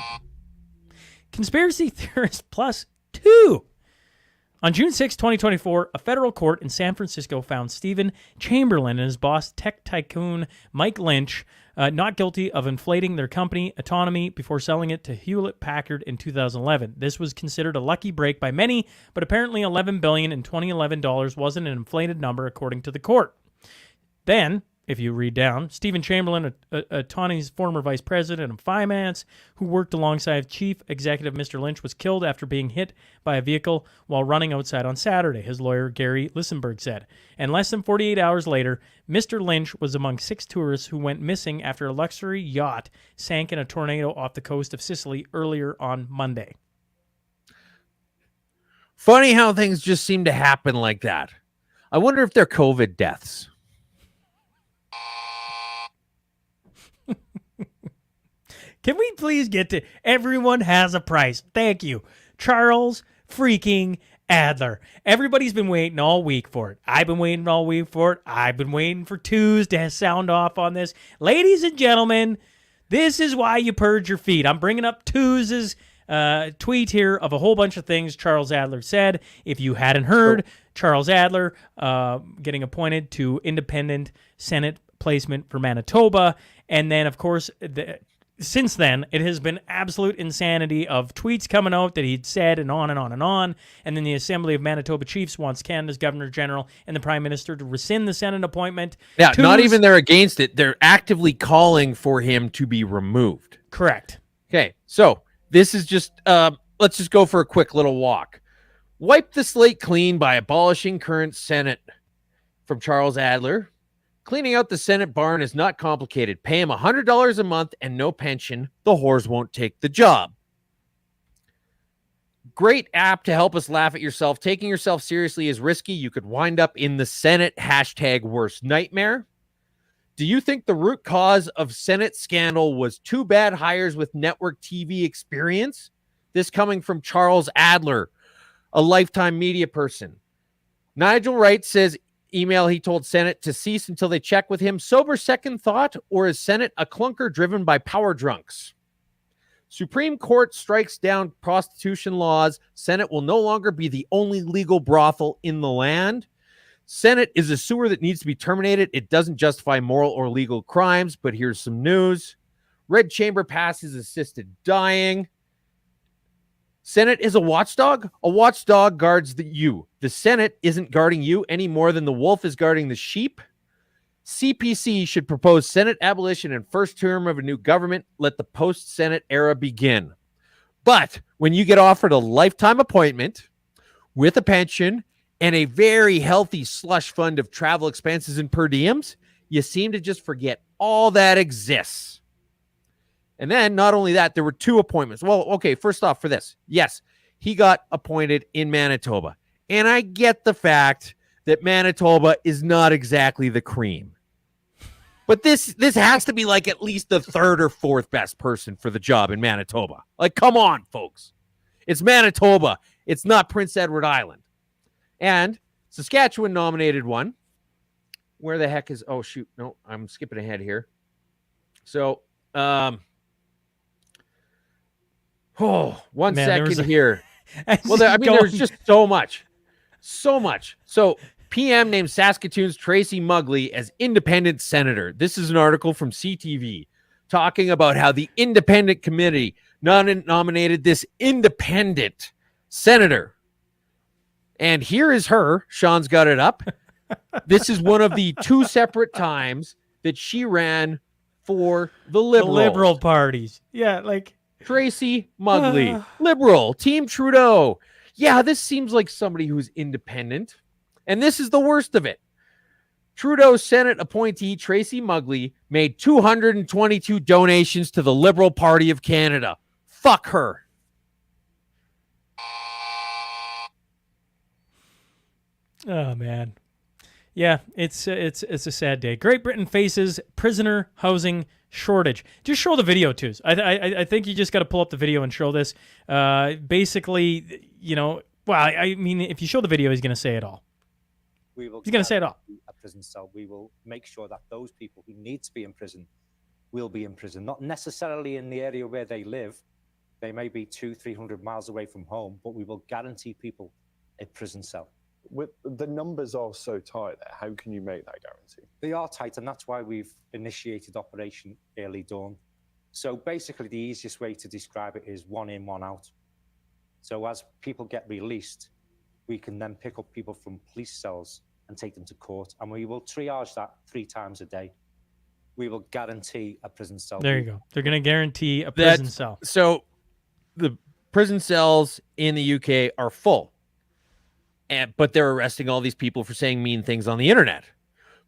Conspiracy Theorist Plus 2. On June 6, 2024, a federal court in San Francisco found Stephen Chamberlain and his boss, tech tycoon Mike Lynch, not guilty of inflating their company autonomy before selling it to Hewlett-Packard in 2011. This was considered a lucky break by many, but apparently $11 billion in 2011 wasn't an inflated number according to the court. Then, if you read down. Stephen Chamberlain, Tawny's former vice president of finance, who worked alongside Chief Executive Mr. Lynch, was killed after being hit by a vehicle while running outside on Saturday, his lawyer Gary Lissenberg said. And less than 48 hours later, Mr. Lynch was among 6 tourists who went missing after a luxury yacht sank in a tornado off the coast of Sicily earlier on Monday. Funny how things just seem to happen like that. I wonder if they're COVID deaths. Can we please get to everyone has a price? Thank you. Charles freaking Adler. Everybody's been waiting all week for it. I've been waiting all week for it. I've been waiting for Tues to sound off on this. Ladies and gentlemen, this is why you purge your feet. I'm bringing up Tues's tweet here of a whole bunch of things Charles Adler said. If you hadn't heard, Charles Adler getting appointed to independent Senate placement for Manitoba. And then, of course, since then, it has been absolute insanity of tweets coming out that he'd said and on and on and on. And then the Assembly of Manitoba Chiefs wants Canada's Governor General and the Prime Minister to rescind the Senate appointment. Yeah, not even they're against it. They're actively calling for him to be removed. Correct. Okay, so this is just, let's just go for a quick little walk. Wipe the slate clean by abolishing current Senate from Charles Adler. Cleaning out the Senate barn is not complicated. Pay him $100 a month and no pension. The whores won't take the job. Great app to help us laugh at yourself. Taking yourself seriously is risky. You could wind up in the Senate #worst nightmare. Do you think the root cause of Senate scandal was 2 bad hires with network TV experience? This coming from Charles Adler, a lifetime media person. Nigel Wright says email he told Senate to cease until they check with him. Sober second thought, or is Senate a clunker driven by power drunks? Supreme Court strikes down prostitution laws. Senate will no longer be the only legal brothel in the land. Senate is a sewer that needs to be terminated. It doesn't justify moral or legal crimes, but here's some news. Red Chamber passes assisted dying. Senate is a watchdog. A watchdog guards you. The Senate isn't guarding you any more than the wolf is guarding the sheep. CPC should propose Senate abolition in first term of a new government. Let the post-Senate era begin. But when you get offered a lifetime appointment with a pension and a very healthy slush fund of travel expenses and per diems, you seem to just forget all that exists. And then not only that, there were 2 appointments. Well, okay, first off for this. Yes, he got appointed in Manitoba. And I get the fact that Manitoba is not exactly the cream. But this has to be like at least the 3rd or 4th best person for the job in Manitoba. Like, come on, folks. It's Manitoba. It's not Prince Edward Island. And Saskatchewan nominated one. Where the heck is... Oh, shoot. No, I'm skipping ahead here. So, one second here. Well, there's just so much. So much. So, PM named Saskatoon's Tracy Mugley as independent senator. This is an article from CTV talking about how the independent committee nominated this independent senator. And here is her. Sean's got it up. This is one of the 2 separate times that she ran for the Liberal parties. Yeah, like... Tracy Mugley, Liberal, Team Trudeau. Yeah, this seems like somebody who's independent. And this is the worst of it. Trudeau's Senate appointee, Tracy Mugley, made 222 donations to the Liberal Party of Canada. Fuck her. Oh, man. Yeah, it's a sad day. Great Britain faces prisoner housing shortage. Just show the video, too. I think you just got to pull up the video and show this. Basically, well, I mean, if you show the video, he's going to say it all. He's going to say it all. A prison cell. We will make sure that those people who need to be in prison will be in prison, not necessarily in the area where they live. They may be 200-300 miles away from home, but we will guarantee people a prison cell. The numbers are so tight there. How can you make that guarantee? They are tight, and that's why we've initiated Operation Early Dawn. So basically, the easiest way to describe it is 1 in, 1 out. So as people get released, we can then pick up people from police cells and take them to court. And we will triage that 3 times a day. We will guarantee a prison cell. There you go. They're going to guarantee a prison cell. So the prison cells in the UK are full, but they're arresting all these people for saying mean things on the internet,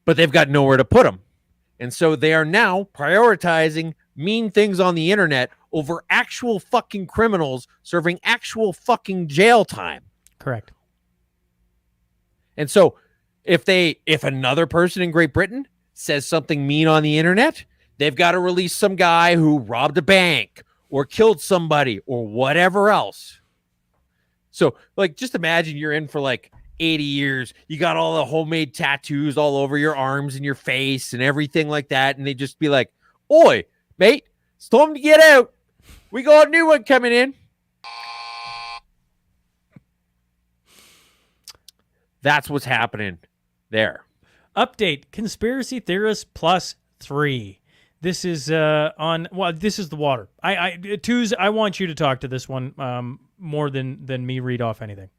but they've got nowhere to put them. And so they are now prioritizing mean things on the internet over actual fucking criminals serving actual fucking jail time. Correct. And so if another person in Great Britain says something mean on the internet, they've got to release some guy who robbed a bank or killed somebody or whatever else. So, like, just imagine you're in for like 80 years. You got all the homemade tattoos all over your arms and your face and everything like that. And they just be like, "Oi, mate, it's time to get out. We got a new one coming in." That's what's happening there. Update: Conspiracy Theorists Plus 3. This is this is the water. Twos, I want you to talk to this one more than me read off anything.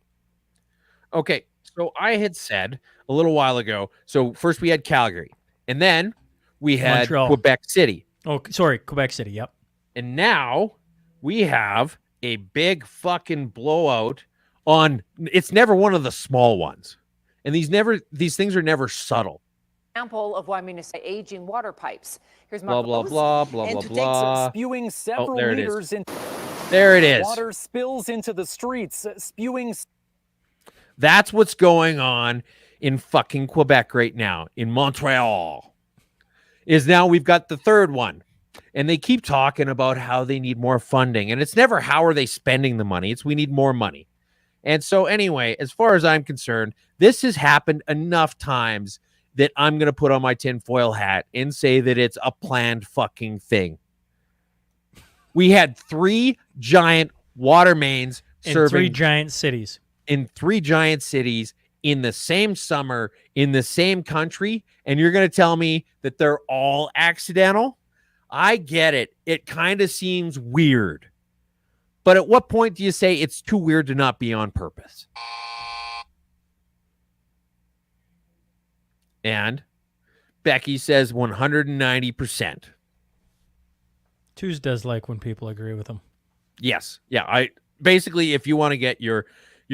Okay, so I had said a little while ago, so first we had Calgary, and then we had Montreal. Quebec City. Oh, sorry, Quebec City, yep. And now we have a big fucking blowout on, it's never one of the small ones. And these things are never subtle. Example of why municipal aging water pipes. Here's Blah, blah, blah, blah, and blah, to blah. Spewing several there it meters is. in. There it is. Water spills into the streets, spewing. That's what's going on in fucking Quebec right now, in Montreal. Is now we've got the third one. And they keep talking about how they need more funding. And it's never how are they spending the money. It's we need more money. And so anyway, as far as I'm concerned, this has happened enough times that I'm going to put on my tinfoil hat and say that it's a planned fucking thing. We had 3 giant water mains in 3 giant cities. In 3 giant cities in the same summer, in the same country, and you're going to tell me that they're all accidental? I get it. It kind of seems weird. But at what point do you say it's too weird to not be on purpose? And Becky says 190%. Twos does like when people agree with him. Yes. Yeah. I basically, if you want to get your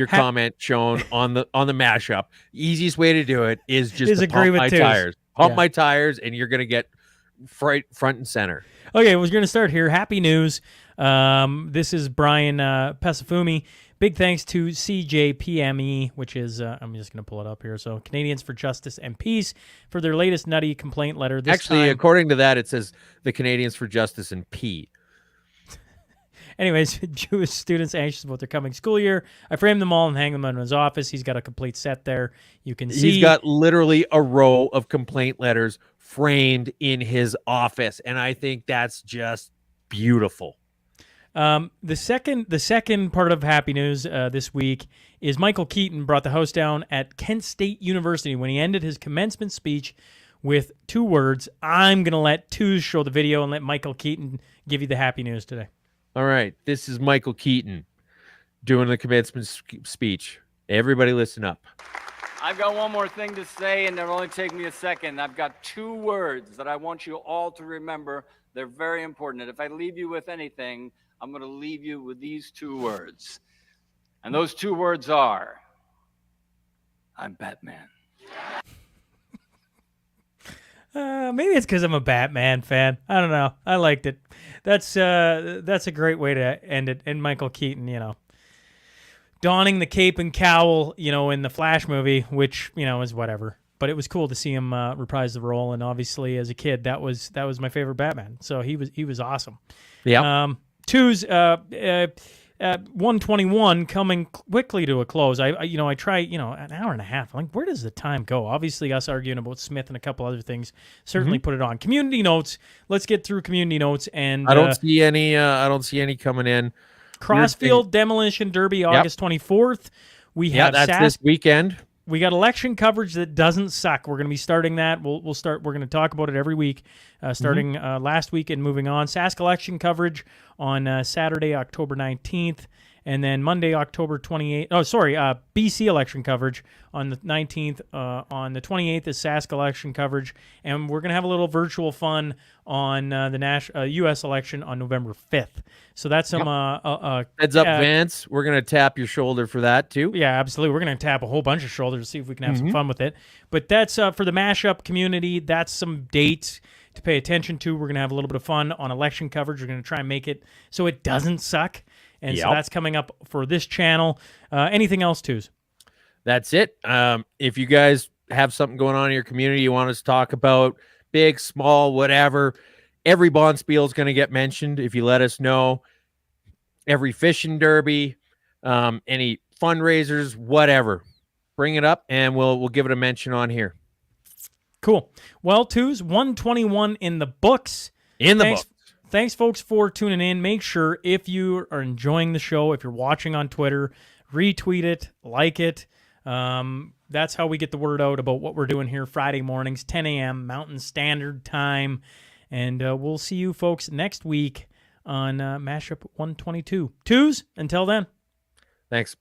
comment shown on the mashup, the easiest way to do it is just to agree pump with my twos. tires. Pump Yeah. my tires, and you're going to get front and center. Okay, we're going to start here. Happy news. This is Brian Pesafumi. Big thanks to CJPME, which is, I'm just going to pull it up here. So, Canadians for Justice and Peace, for their latest nutty complaint letter. According to that, it says the Canadians for Justice and P. Anyways, Jewish students anxious about their coming school year. I framed them all and hang them in his office. He's got a complete set there. You can see. He's got literally a row of complaint letters framed in his office, and I think that's just beautiful. The second part of happy news this week is Michael Keaton brought the house down at Kent State University when he ended his commencement speech with 2 words. I'm going to let Twos show the video and let Michael Keaton give you the happy news today. All right, this is Michael Keaton doing the commencement speech. Everybody listen up. I've got one more thing to say, and it'll only take me a second. I've got 2 words that I want you all to remember. They're very important. And if I leave you with anything, I'm going to leave you with these 2 words. And those 2 words are, I'm Batman. Maybe it's because I'm a Batman fan. I don't know. I liked it. That's a great way to end it. And Michael Keaton, donning the cape and cowl, in the Flash movie, which, is whatever. But it was cool to see him reprise the role. And obviously, as a kid, that was my favorite Batman. So he was awesome. Yeah. Twos, 121 coming quickly to a close. I try, an hour and a half. I'm like, where does the time go? Obviously, us arguing about Smith and a couple other things certainly put it on. Community notes. Let's get through community notes. And I don't see any. I don't see any coming in. Crossfield Demolition Derby, August 24th. We have that's this weekend. We got election coverage that doesn't suck. We're going to be starting that. We'll start. We're going to talk about it every week, starting last week and moving on. Sask election coverage on Saturday, October 19th, And then Monday, October 28th. Oh, sorry, BC election coverage on the 19th. On the 28th is Sask election coverage. And we're going to have a little virtual fun on the U.S. election on November 5th. So that's some... Heads up, Vance. We're going to tap your shoulder for that, too. Yeah, absolutely. We're going to tap a whole bunch of shoulders to see if we can have some fun with it. But that's for the Mashup community. That's some dates to pay attention to. We're going to have a little bit of fun on election coverage. We're going to try and make it so it doesn't suck. And so that's coming up for this channel. Anything else, Twos? That's it. If you guys have something going on in your community you want us to talk about, big, small, whatever, every Bonspiel is going to get mentioned if you let us know. Every fishing derby, any fundraisers, whatever. Bring it up, and we'll give it a mention on here. Cool. Well, Twos, 121 in the books. Thanks, folks, for tuning in. Make sure if you are enjoying the show, if you're watching on Twitter, retweet it, like it. That's how we get the word out about what we're doing here Friday mornings, 10 a.m. Mountain Standard Time. And we'll see you folks next week on Mashup 122. Twos, until then. Thanks.